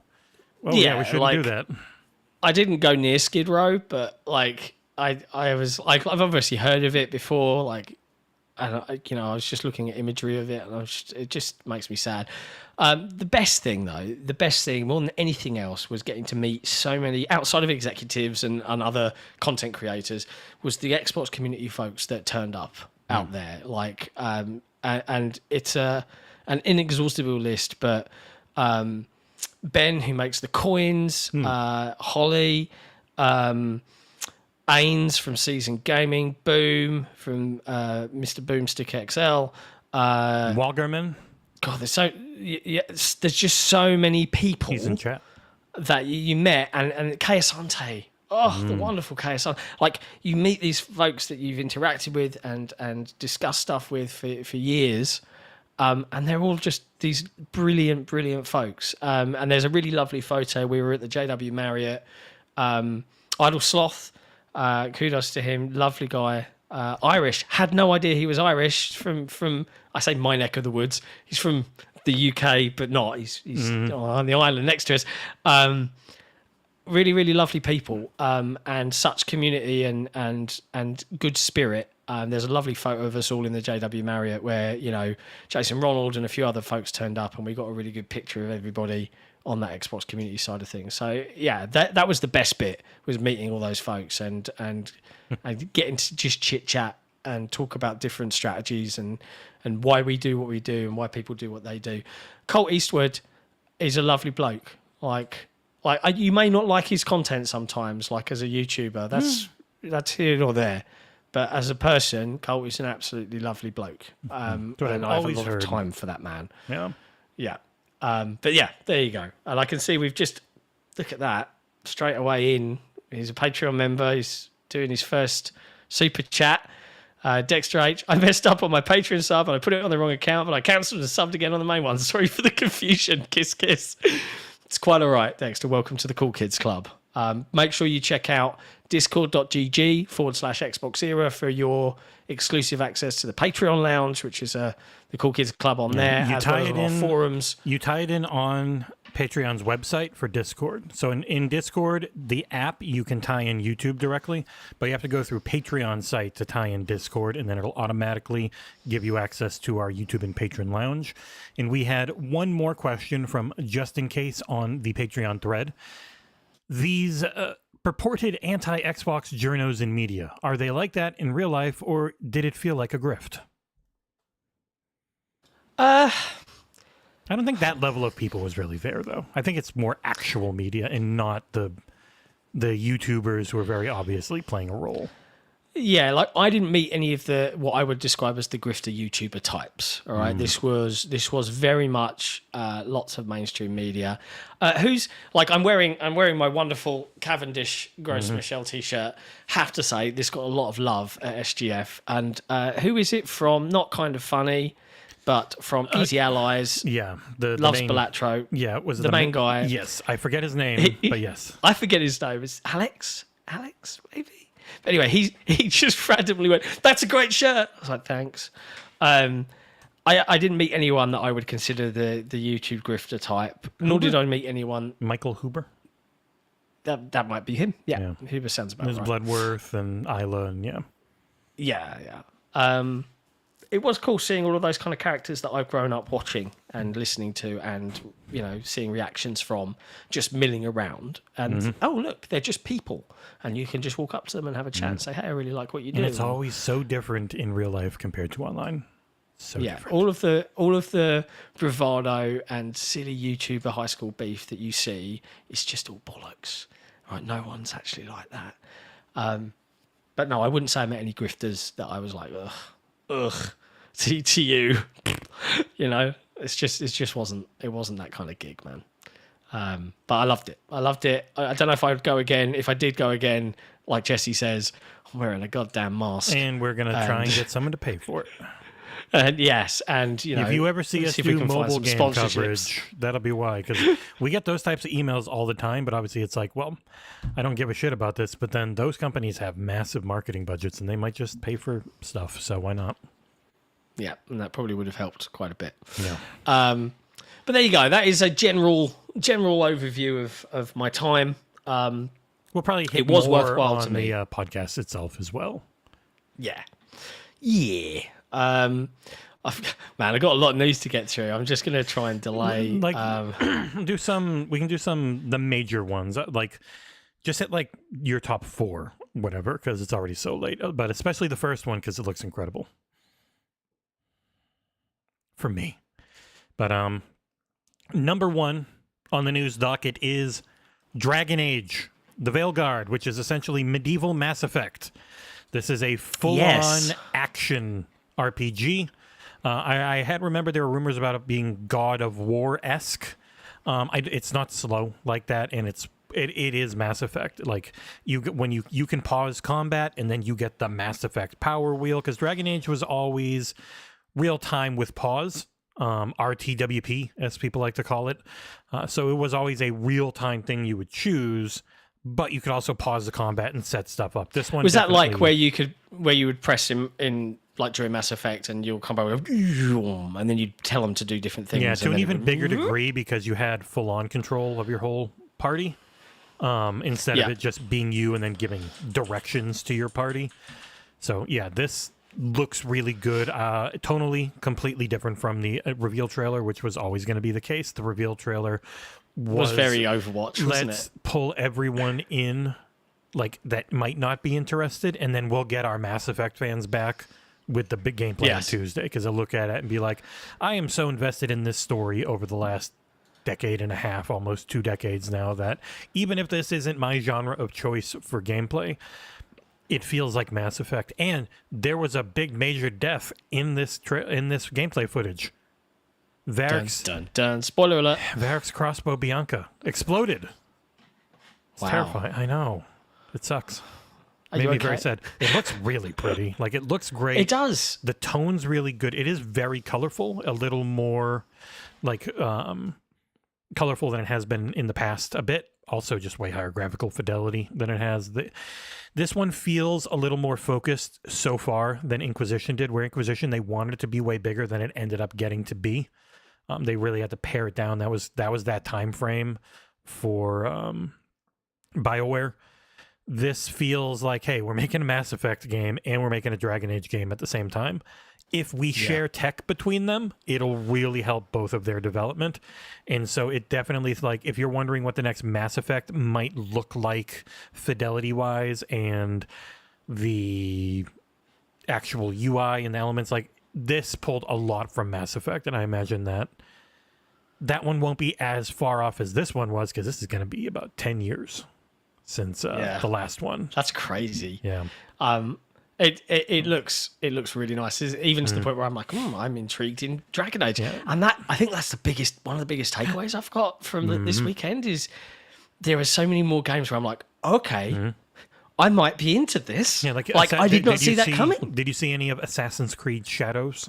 well, yeah, we shouldn't do that." I didn't go near Skid Row, but like I was like, I've obviously heard of it before. Like, and I was just looking at imagery of it, and it just makes me sad. The best thing more than anything else, was getting to meet so many, outside of executives and other content creators, was the Xbox community folks that turned up out there. Like, and it's an inexhaustible list, but Ben, who makes the coins, Holly, Ains from Season Gaming, Boom from Mr. Boomstick XL, Walgerman. God, there's just so many people. He's in chat. That you met, and Kayasante. Oh, the wonderful Kayasante. Like, you meet these folks that you've interacted with and discussed stuff with for years, and they're all just these brilliant folks. And there's a really lovely photo. We were at the JW Marriott. Idle Sloth, kudos to him, lovely guy. Irish, had no idea he was Irish from I say my neck of the woods. He's from the UK, but not. He's on the island next to us. Really, really lovely people, and such community and good spirit. There's a lovely photo of us all in the JW Marriott where, Jason Ronald and a few other folks turned up, and we got a really good picture of everybody on that Xbox community side of things. So yeah, that was the best bit, was meeting all those folks and getting to just chit chat and talk about different strategies and why we do what we do and why people do what they do. Colt Eastwood is a lovely bloke. Like you may not like his content sometimes, like as a YouTuber. That's here or there. But as a person, Colt is an absolutely lovely bloke. And I have a lot of time for that man. Yeah. Yeah. But yeah, there you go. And I can see we've just, look at that, straight away in. He's a Patreon member. He's doing his first super chat. Dexter H, I messed up on my Patreon sub and I put it on the wrong account, but I cancelled and subbed again on the main one. Sorry for the confusion. Kiss, kiss. It's quite all right, Dexter. Welcome to the Cool Kids Club. Make sure you check out discord.gg/XboxEra for your exclusive access to the Patreon lounge, which is the Cool Kids Club on there, as well as our forums. You tie it in on Patreon's website for Discord. So in Discord, the app, you can tie in YouTube directly, but you have to go through Patreon site to tie in Discord, and then it'll automatically give you access to our YouTube and Patreon lounge. And we had one more question from Just In Case on the Patreon thread. These purported anti-Xbox journos in media, are they like that in real life, or did it feel like a grift? I don't think that level of people was really there, though. I think it's more actual media and not the YouTubers who are very obviously playing a role. Yeah, like I didn't meet any of the what I would describe as the grifter YouTuber types. All right, this was very much lots of mainstream media. Who's like I'm wearing my wonderful Cavendish Gross Michelle t-shirt. Have to say this got a lot of love at SGF. And who is it from? Not Kind of Funny, but from Easy Allies. Yeah, the loves main, Balatro. Yeah, it was the main guy. Yes, I forget his name, but yes, I forget his name. It's Alex maybe. But anyway, he just randomly went, "That's a great shirt." I was like, "Thanks." I didn't meet anyone that I would consider the YouTube grifter type. Nor did I meet anyone. Michael Huber. That might be him. Yeah. Huber sounds about There's right. Bloodworth and Isla, and Yeah. It was cool seeing all of those kind of characters that I've grown up watching and listening to, and seeing reactions from, just milling around. And oh look, they're just people, and you can just walk up to them and have a chat and say, "Hey, I really like what you do." And it's always so different in real life compared to online. So different. all of the bravado and silly YouTuber high school beef that you see is just all bollocks. Right? No one's actually like that. But no, I wouldn't say I met any grifters that I was like, ugh. To you, it just wasn't that kind of gig, man. But I loved it. I don't know if I would go again. If I did go again, like Jesse says, I'm wearing a goddamn mask, and we're gonna try and get someone to pay for it. And yes, and if you ever see us do mobile game coverage, that'll be why. Because we get those types of emails all the time. But obviously, it's like, well, I don't give a shit about this. But then those companies have massive marketing budgets, and they might just pay for stuff. So why not? Yeah, and that probably would have helped quite a bit. Yeah. But there you go. That is a general overview of my time. We'll probably hit it was more worthwhile on to me. The podcast itself as well. Yeah. Man, I got a lot of news to get through. I'm just going to try and delay. We can do some the major ones. Just hit your top 4, whatever, because it's already so late. But especially the first one because it looks incredible. For me. But number 1 on the news docket is Dragon Age, the Veilguard, which is essentially medieval Mass Effect. This is a full-on action RPG. I had remembered there were rumors about it being God of War-esque. It's not slow like that, and it is Mass Effect. Like you can pause combat, and then you get the Mass Effect power wheel, because Dragon Age was always real time with pause, RTWP as people like to call it. So it was always a real time thing you would choose, but you could also pause the combat and set stuff up. This one was that like where you would press him in like during Mass Effect, and you'll come back with and then you'd tell them to do different things. Yeah, to an even bigger degree, because you had full on control of your whole party, instead of it just being you and then giving directions to your party. So yeah, this looks really good. Tonally completely different from the reveal trailer, which was always going to be the case. The reveal trailer was very Overwatch, wasn't let's it? pull everyone in that might not be interested, and then we'll get our Mass Effect fans back with the big gameplay on Tuesday, because they'll look at it and be like, I am so invested in this story over the last decade and a half, almost 2 decades now, that even if this isn't my genre of choice for gameplay, it feels like Mass Effect. And there was a big major death in this gameplay footage. Varric's, dun. Spoiler alert. Varric's crossbow Bianca exploded. It's terrifying. I know. It sucks. Made me very sad. It looks really pretty. It looks great. It does. The tone's really good. It is very colorful, a little more colorful than it has been in the past a bit. also just way higher graphical fidelity than it has. This one feels a little more focused so far than Inquisition did, where Inquisition, they wanted it to be way bigger than it ended up getting to be. They really had to pare it down. That was that time frame for BioWare. This feels like, hey, we're making a Mass Effect game and we're making a Dragon Age game at the same time. If we share tech between them, it'll really help both of their development. And so it definitely, like, if you're wondering what the next Mass Effect might look like fidelity-wise and the actual UI and the elements, like, this pulled a lot from Mass Effect, and I imagine that one won't be as far off as this one was, because this is going to be about 10 years since the last one. That's crazy. Yeah. It looks really nice, even to the point where I'm like, I'm intrigued in Dragon Age, and I think that's one of the biggest takeaways I've got from this weekend is there are so many more games where I'm like, okay, I might be into this. Yeah, like I did not see that coming. Did you see any of Assassin's Creed Shadows?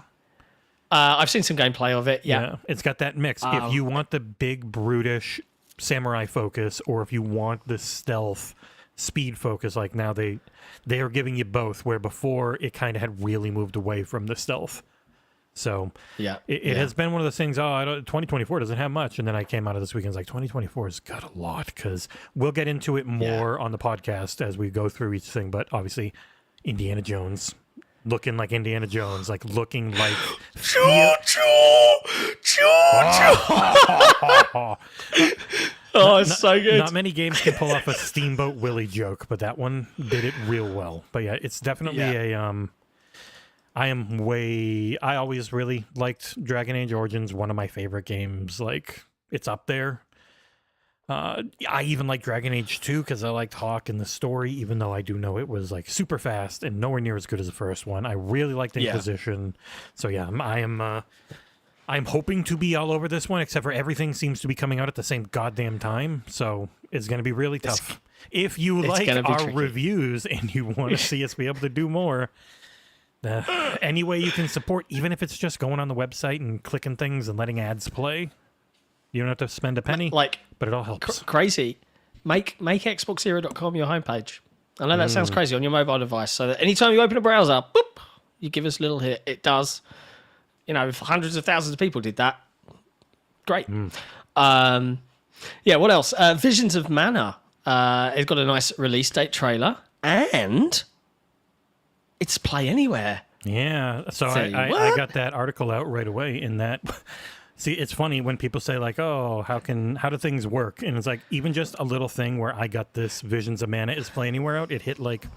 I've seen some gameplay of it. Yeah, it's got that mix. If you want the big brutish samurai focus, or if you want the stealth speed focus, like now they are giving you both, where before it kind of had really moved away from the stealth. So it has been one of those things, 2024 doesn't have much, and then I came out of this weekend like 2024 has got a lot, because we'll get into it more on the podcast as we go through each thing. But obviously Indiana Jones, looking like Indiana Jones, like looking like oh, it's so good. Not many games can pull off a Steamboat Willie joke, but that one did it real well. But yeah, it's definitely I always really liked Dragon Age Origins, one of my favorite games. Like, it's up there. I even like Dragon Age 2 because I liked Hawk and the story, even though I do know it was like super fast and nowhere near as good as the first one. I really liked Inquisition. So yeah, I'm hoping to be all over this one, except for everything seems to be coming out at the same goddamn time. So it's going to be really tough. If you like our reviews and you want to see us be able to do more, any way you can support, even if it's just going on the website and clicking things and letting ads play. You don't have to spend a penny, but it all helps. Crazy. Make XboxEra.com your homepage. I know that sounds crazy on your mobile device, so that anytime you open a browser, boop, you give us a little hit. It does. You know, if hundreds of thousands of people did that, great. What else? Visions of Mana. It's got a nice release date trailer, and it's Play Anywhere. Yeah, so I got that article out right away in that. See, it's funny when people say like, oh, how do things work? And it's like, even just a little thing where I got this Visions of Mana is Play Anywhere out, it hit like,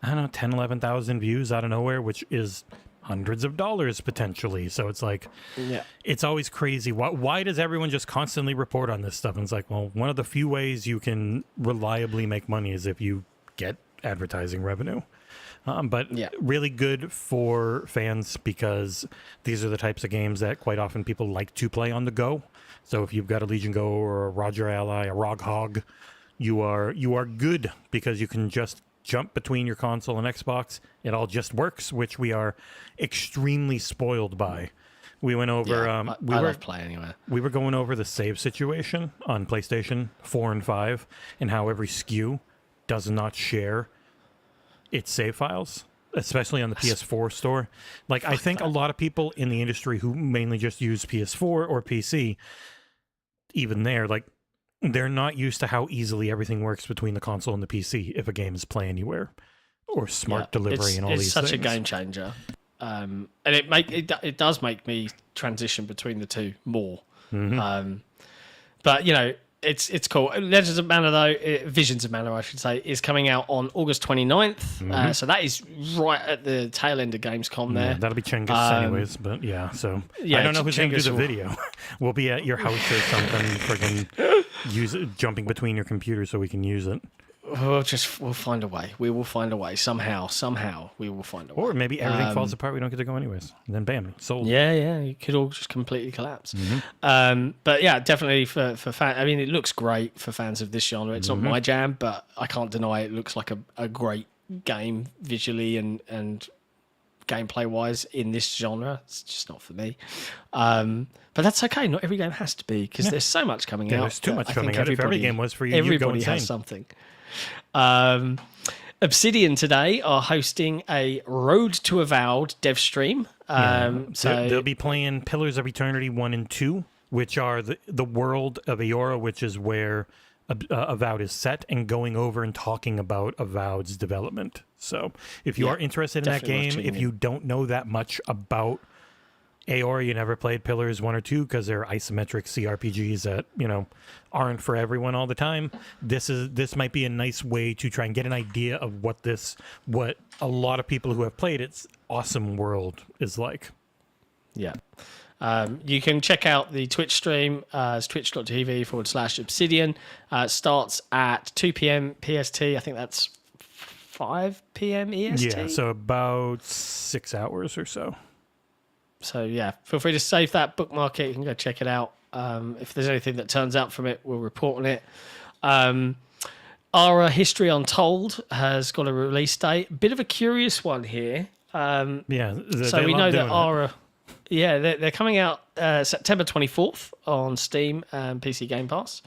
I don't know, 10, 11,000 views out of nowhere, which is hundreds of dollars potentially. So it's like, it's always crazy. Why does everyone just constantly report on this stuff? And it's like, well, one of the few ways you can reliably make money is if you get advertising revenue. But really good for fans, because these are the types of games that quite often people like to play on the go. So if you've got a Legion Go or a Roger Ally, a Rog Hog, you are good, because you can just jump between your console and Xbox. It all just works, which we are extremely spoiled by. We went over. I love Play Anywhere. We were going over the save situation on PlayStation 4 and 5, and how every SKU does not share its save files, especially on the PS4 store. Like, I think a lot of people in the industry who mainly just use PS4 or PC, even there, like, they're not used to how easily everything works between the console and the PC if a game is Play Anywhere or smart delivery and all these things. It's such a game changer. And it does make me transition between the two more. But, you know, it's cool. Legends of Mana, though, Visions of Mana, I should say, is coming out on August 29th. So that is right at the tail end of Gamescom there. That'll be Chengus anyways, but so I don't know who's going to do the video. We'll be at your house or something, friggin' jumping between your computers so we can use it. We'll find a way. We will find a way. Somehow, we will find a way. Or maybe everything falls apart, we don't get to go anyways. And then bam, sold. Yeah, it could all just completely collapse. But yeah, definitely for fans. I mean, it looks great for fans of this genre. It's not my jam, but I can't deny it looks like a great game visually and gameplay wise in this genre. It's just not for me. But that's okay. Not every game has to be, because there's so much coming out. There's too much coming out. If every game was for you, everybody has something. Obsidian today are hosting a Road to Avowed dev stream. So they'll be playing Pillars of Eternity 1 and 2, which are the world of Eora, which is where Avowed is set, and going over and talking about Avowed's development. So if you are interested in that game, if you don't know that much about Eora, you never played Pillars 1 or 2 because they're isometric CRPGs that, aren't for everyone all the time. This might be a nice way to try and get an idea of what a lot of people who have played its awesome world is like. Yeah. You can check out the Twitch stream. It's twitch.tv/Obsidian. Starts at 2 p.m. PST. I think that's 5 p.m. EST. Yeah, so about 6 hours or so. So, yeah, feel free to save that, bookmark it. You can go check it out. If there's anything that turns out from it, we'll report on it. Ara History Untold has got a release date. Bit of a curious one here. So we know that Ara... Yeah, they're coming out September 24th on Steam and PC Game Pass.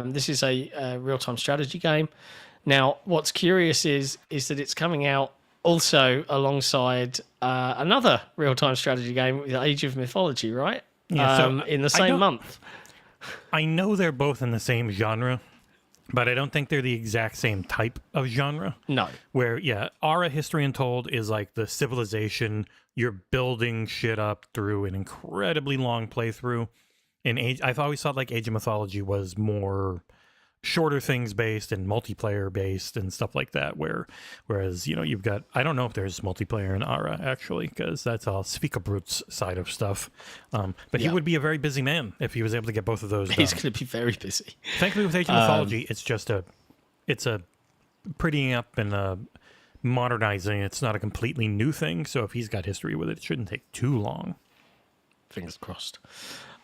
This is a real-time strategy game. Now, what's curious is that it's coming out also alongside another real-time strategy game, the Age of Mythology, right? Yeah, in the same month. I know they're both in the same genre, but I don't think they're the exact same type of genre. No. Where, Ara History Untold is like the civilization. You're building shit up through an incredibly long playthrough. I've always thought like Age of Mythology was more shorter things based and multiplayer based and stuff like that. Whereas you've got, I don't know if there's multiplayer in Ara actually, because that's all Svikabrut's side of stuff. But he would be a very busy man if he was able to get both of those done. He's going to be very busy. Thankfully with Age of Mythology, it's a prettying up and modernizing. It's not a completely new thing, so if he's got history with it, it shouldn't take too long. Fingers crossed.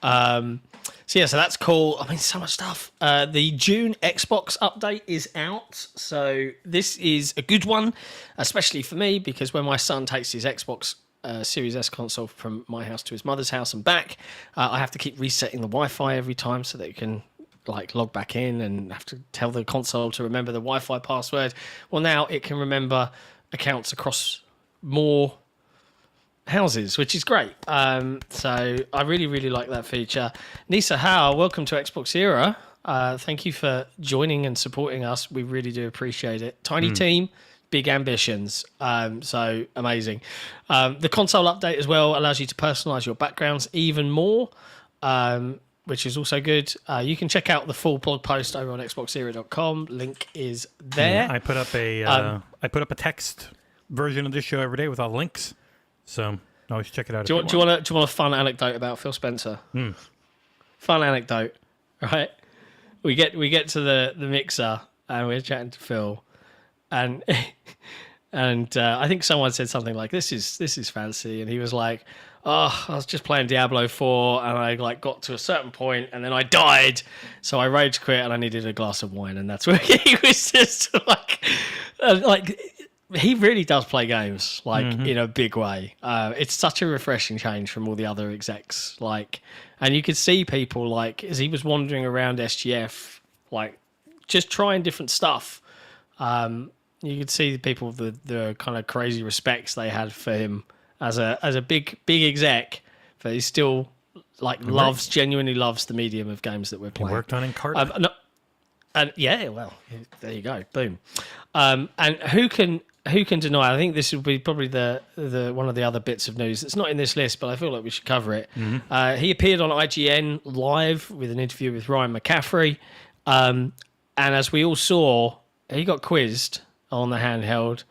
So that's cool. I mean, so much stuff. The June Xbox update is out, so this is a good one, especially for me, because when my son takes his Xbox Series S console from my house to his mother's house and back, I have to keep resetting the Wi-Fi every time so that it can log back in, and have to tell the console to remember the Wi-Fi password. Well, now it can remember accounts across more houses, which is great. So I really, really like that feature. Nisa Howe, welcome to XboxEra. Thank you for joining and supporting us. We really do appreciate it. Tiny team, big ambitions. So amazing. The console update as well allows you to personalize your backgrounds even more, which is also good. You can check out the full blog post over on XboxEra.com. Link is there. I put up a text version of this show every day with all the links. So always check it out. Do you want a fun anecdote about Phil Spencer? Fun anecdote, right? We get to the mixer and we're chatting to Phil, and I think someone said something like, "This is fancy," and he was like, "Oh, I was just playing Diablo 4 and I got to a certain point and then I died, so I rage quit and I needed a glass of wine," and that's where he was just like. He really does play games in a big way. It's such a refreshing change from all the other execs. And you could see people as he was wandering around SGF, just trying different stuff. You could see the people the kind of crazy respects they had for him as a big exec, but he still genuinely loves the medium of games that we're playing. He worked on Encarta. There you go, boom. And who can deny? I think this will be probably the one of the other bits of news that's not in this list, but I feel like we should cover it. He appeared on IGN Live with an interview with Ryan McCaffrey, and as we all saw, he got quizzed on the handheld,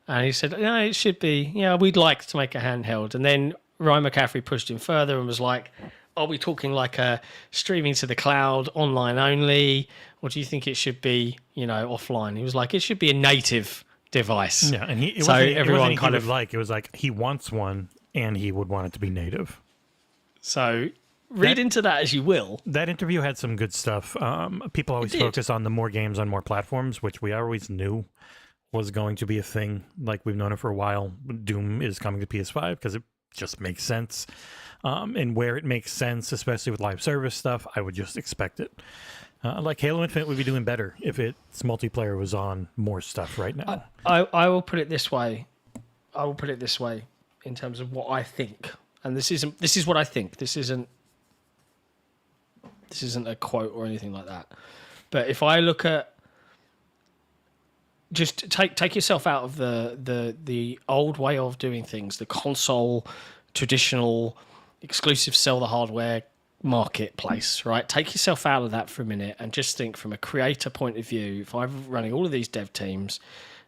and he said, "No, it should be. Yeah, we'd like to make a handheld." And then Ryan McCaffrey pushed him further and was like, "Are we talking like a streaming to the cloud, online only, or do you think it should be, offline?" He was like, "It should be a native device." Yeah, and it was like he wants one and he would want it to be native. So read into that as you will. That interview had some good stuff. People always focus on the more games on more platforms, which we always knew was going to be a thing. Like we've known it for a while. Doom is coming to PS5 because it just makes sense. And where it makes sense, especially with live service stuff, I would just expect it. Like Halo Infinite would be doing better if its multiplayer was on more stuff right now. I will put it this way. In terms of what I think, and this is what I think. This isn't a quote or anything like that. But if I look at, just take yourself out of the old way of doing things, the console traditional exclusive sell the hardware marketplace, right? Take yourself out of that for a minute and just think from a creator point of view. If I'm running all of these dev teams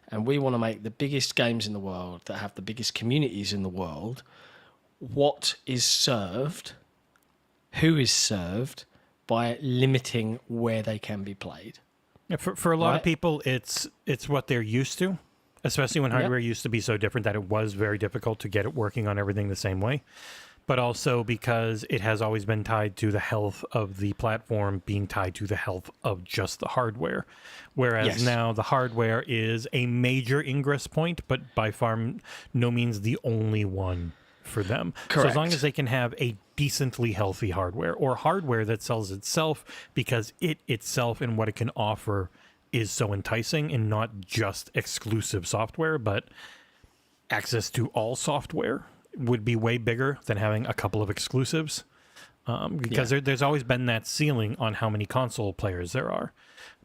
and we want to make the biggest games in the world that have the biggest communities in the world, what is served, who is served by limiting where they can be played? Yeah, for a lot of people, it's what they're used to, especially when hardware used to be so different that it was very difficult to get it working on everything the same way. But also because it has always been tied to the health of the platform being tied to the health of just the hardware. Whereas now the hardware is a major ingress point, but by far no means the only one for them. Correct. So as long as they can have a decently healthy hardware or hardware that sells itself because it itself and what it can offer is so enticing and not just exclusive software, but access to all software would be way bigger than having a couple of exclusives, because there's always been that ceiling on how many console players there are,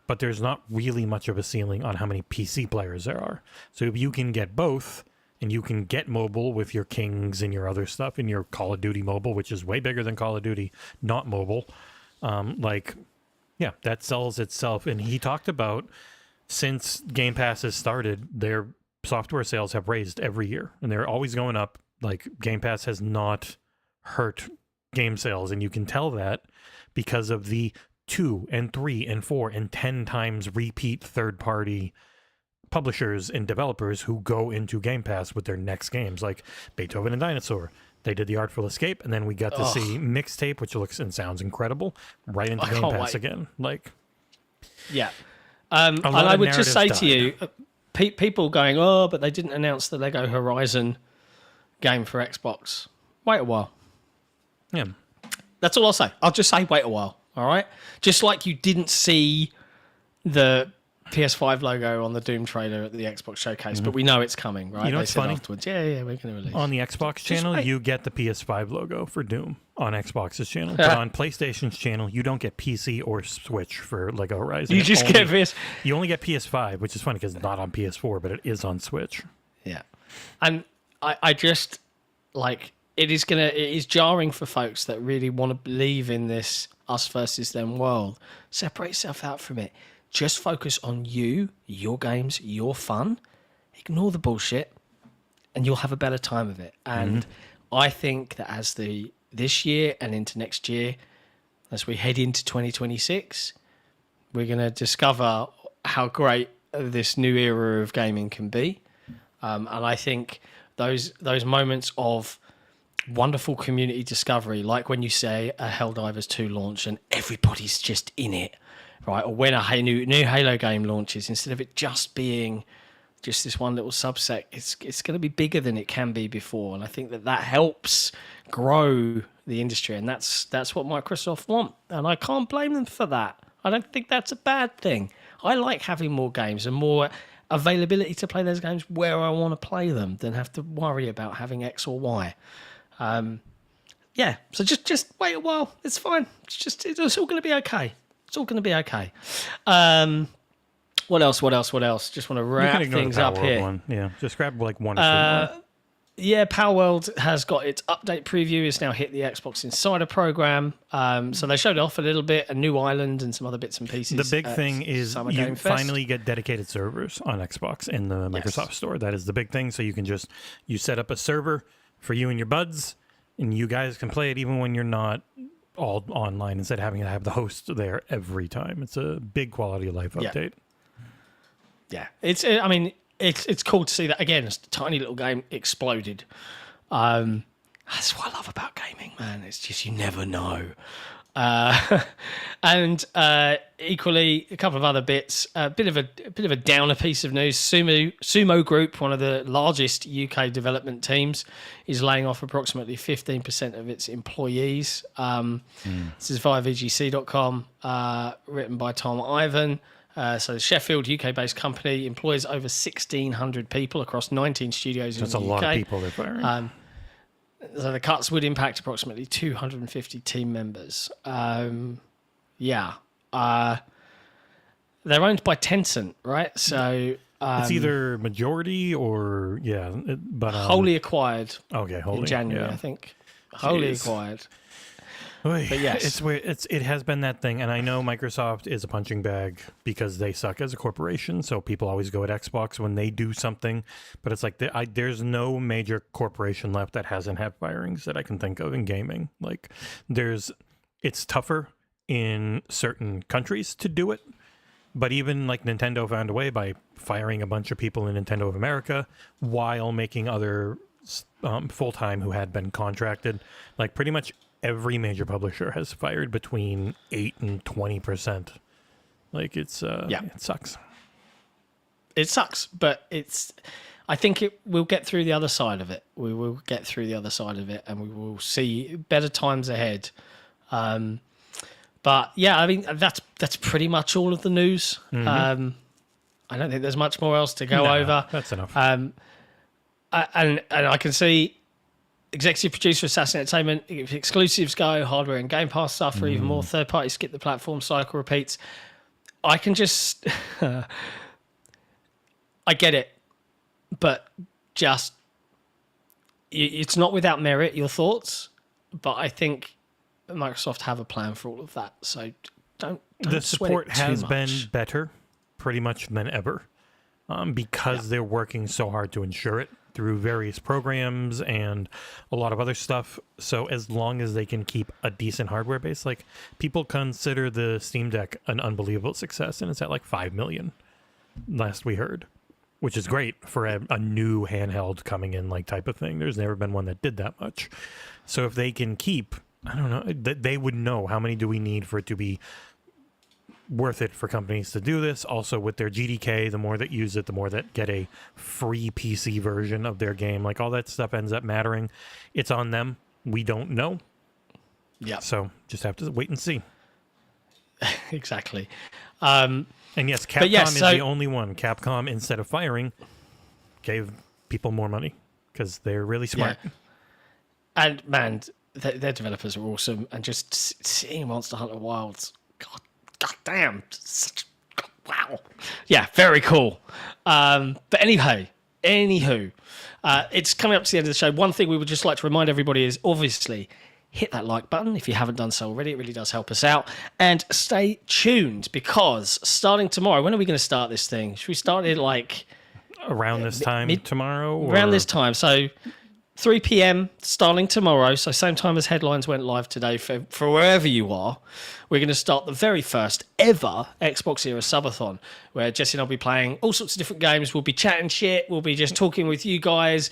but there's not really much of a ceiling on how many PC players there are. So if you can get both, and you can get mobile with your Kings and your other stuff and your Call of Duty mobile, which is way bigger than Call of Duty not mobile, that sells itself. And he talked about since Game Pass has started, their software sales have raised every year, and they're always going up. Like Game Pass has not hurt game sales, and you can tell that because of the 2 and 3 and 4 and 10 times repeat third-party publishers and developers who go into Game Pass with their next games, like Beethoven and Dinosaur. They did the Artful Escape, and then we got to see Mixtape, which looks and sounds incredible, right into Game Pass again. Like, and I would just say to you, people going, but they didn't announce the Lego Horizon game for Xbox. Wait a while. Yeah. That's all I'll say. I'll just say wait a while, all right? Just like you didn't see the PS5 logo on the Doom trailer at the Xbox showcase, but we know it's coming, right? You know what's funny? Afterwards, we're going to release. On the Xbox channel, you get the PS5 logo for Doom on Xbox's channel. But on PlayStation's channel, you don't get PC or Switch for Lego Horizon. You just get PS. You only get PS5, which is funny because it's not on PS4, but it is on Switch. Yeah. And I just, like, it is jarring for folks that really want to believe in this us versus them world. Separate yourself out from it. Just focus on you, your games, your fun. Ignore the bullshit, and you'll have a better time of it. And I think that as this year and into next year, as we head into 2026, we're going to discover how great this new era of gaming can be. And I think those moments of wonderful community discovery, like when you say a Helldivers 2 launch and everybody's just in it, right? Or when a new Halo game launches, instead of it just being just this one little subset, it's going to be bigger than it can be before. And I think that helps grow the industry, and that's what Microsoft want. And I can't blame them for that. I don't think that's a bad thing. I like having more games and more availability to play those games where I want to play them than have to worry about having X or Y. So just wait a while. It's fine. It's all going to be okay. It's all going to be okay. What else? Just want to wrap things up here. One. Yeah, just grab like one or two more. Yeah, Palworld has got its update preview. It's now hit the Xbox Insider program. So they showed off a little bit, a new island and some other bits and pieces. The big thing is you finally get dedicated servers on Xbox in the Microsoft Store. That is the big thing. So you can you set up a server for you and your buds, and you guys can play it even when you're not all online, instead of having to have the host there every time. It's a big quality of life update. Yeah. It's cool to see that again. It's a tiny little game exploded. That's what I love about gaming, man. It's just you never know. And equally, a couple of other bits. A bit of a downer piece of news. Sumo Group, one of the largest UK development teams, is laying off approximately 15% of its employees. This is via VGC.com, written by Tom Ivan. So Sheffield, UK-based company, employs over 1,600 people across 19 studios in the UK. That's a lot of people they're firing. So the cuts would impact approximately 250 team members. They're owned by Tencent, right? So it's either majority or wholly acquired. Okay, wholly in January, I think. Wholly acquired. But yes, it's weird. It has been that thing, and I know Microsoft is a punching bag because they suck as a corporation. So people always go at Xbox when they do something, but it's like there's no major corporation left that hasn't had firings that I can think of in gaming. Like it's tougher in certain countries to do it, but even like Nintendo found a way by firing a bunch of people in Nintendo of America while making other full-time who had been contracted. Like pretty much every major publisher has fired between 8 and 20%. Like it sucks. It sucks, but I think we'll get through the other side of it. We will get through the other side of it, and we will see better times ahead. But yeah, I mean that's pretty much all of the news. I don't think there's much more else to go over. That's enough. And I can see executive producer Assassin Entertainment, if exclusives go, hardware and Game Pass suffer even more, third parties skip the platform, cycle repeats. I can just I get it, but just it's not without merit, your thoughts, but I think Microsoft have a plan for all of that, so don't the support sweat it has too been much. better pretty much than ever because they're working so hard to ensure it through various programs and a lot of other stuff. So as long as they can keep a decent hardware base, like people consider the Steam Deck an unbelievable success, and it's at like 5 million last we heard, which is great for a new handheld coming in like type of thing. There's never been one that did that much. So if they can keep, I don't know, they would know how many do we need for it to be worth it for companies to do this. Also with their GDK, the more that use it, the more that get a free PC version of their game. Like all that stuff ends up mattering. It's on them. We don't know. Yeah. So just have to wait and see. Exactly. And yes, Capcom is the only one. Capcom, instead of firing, gave people more money because they're really smart. Yeah. And man, their developers are awesome. And just seeing Monster Hunter Wilds, God damn, wow. Yeah, very cool. But anywho, it's coming up to the end of the show. One thing we would just like to remind everybody is obviously hit that like button if you haven't done so already. It really does help us out. And stay tuned because starting tomorrow, when are we going to start this thing? Should we start it like around this time tomorrow? Or? Around this time. So 3 p.m. starting tomorrow, so same time as Headlines went live today for wherever you are. We're going to start the very first ever XboxEra subathon, where Jesse and I'll be playing all sorts of different games. We'll be chatting shit. We'll be just talking with you guys,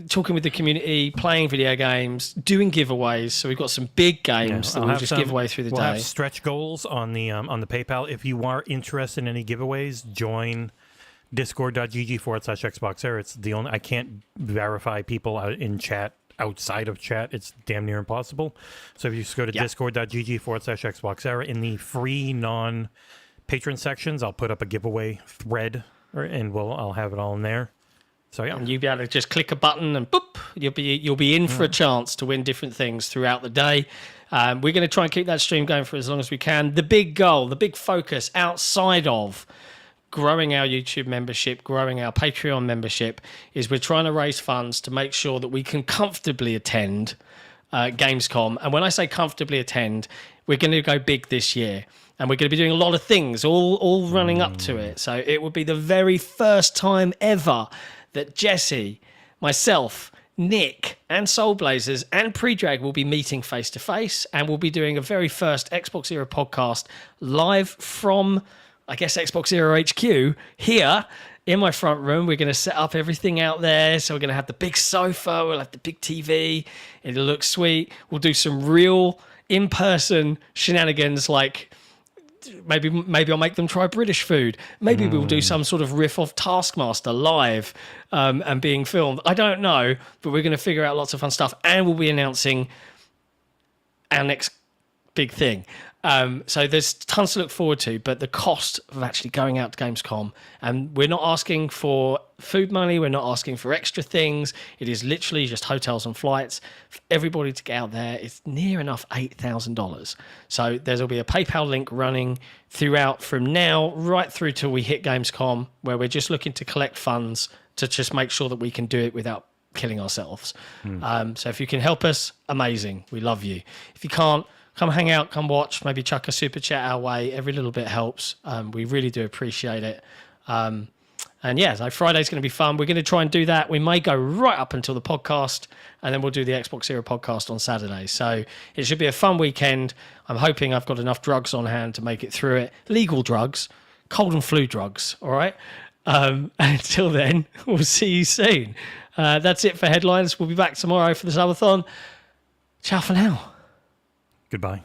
talking with the community, playing video games, doing giveaways. So we've got some big games that we'll just give away through the day. We'll have stretch goals on the PayPal. If you are interested in any giveaways, join discord.gg/XboxEra. It's the only, I can't verify people out in chat outside of chat. It's damn near impossible. So if you just go to discord.gg/XboxEra, in the free non-patron sections, I'll put up a giveaway thread, and I'll have it all in there. So yeah, and you'll be able to just click a button and boop, you'll be in for a chance to win different things throughout the day. We're going to try and keep that stream going for as long as we can. The big goal, the big focus outside of growing our YouTube membership, growing our Patreon membership, is we're trying to raise funds to make sure that we can comfortably attend Gamescom. And when I say comfortably attend, we're going to go big this year. And we're going to be doing a lot of things, all running up to it. So it will be the very first time ever that Jesse, myself, Nick, and Soul Blazers and Predrag will be meeting face-to-face. And we'll be doing a very first XboxEra podcast live from, I guess, XboxEra HQ here in my front room. We're going to set up everything out there. So we're going to have the big sofa. We'll have the big TV. It'll look sweet. We'll do some real in-person shenanigans, like maybe I'll make them try British food. Maybe we'll do some sort of riff off Taskmaster live and being filmed. I don't know, but we're going to figure out lots of fun stuff, and we'll be announcing our next big thing. So there's tons to look forward to, but the cost of actually going out to Gamescom, and we're not asking for food money, we're not asking for extra things. It is literally just hotels and flights for everybody to get out there. It's near enough $8,000. So there'll be a PayPal link running throughout from now right through till we hit Gamescom, where we're just looking to collect funds to just make sure that we can do it without killing ourselves. So if you can help us, amazing. We love you. If you can't, come hang out, come watch, maybe chuck a super chat our way. Every little bit helps. We really do appreciate it. And yeah, so Friday's going to be fun. We're going to try and do that. We may go right up until the podcast, and then we'll do the XboxEra podcast on Saturday. So it should be a fun weekend. I'm hoping I've got enough drugs on hand to make it through it. Legal drugs, cold and flu drugs, all right? And until then, we'll see you soon. That's it for headlines. We'll be back tomorrow for the subathon. Ciao for now. Goodbye.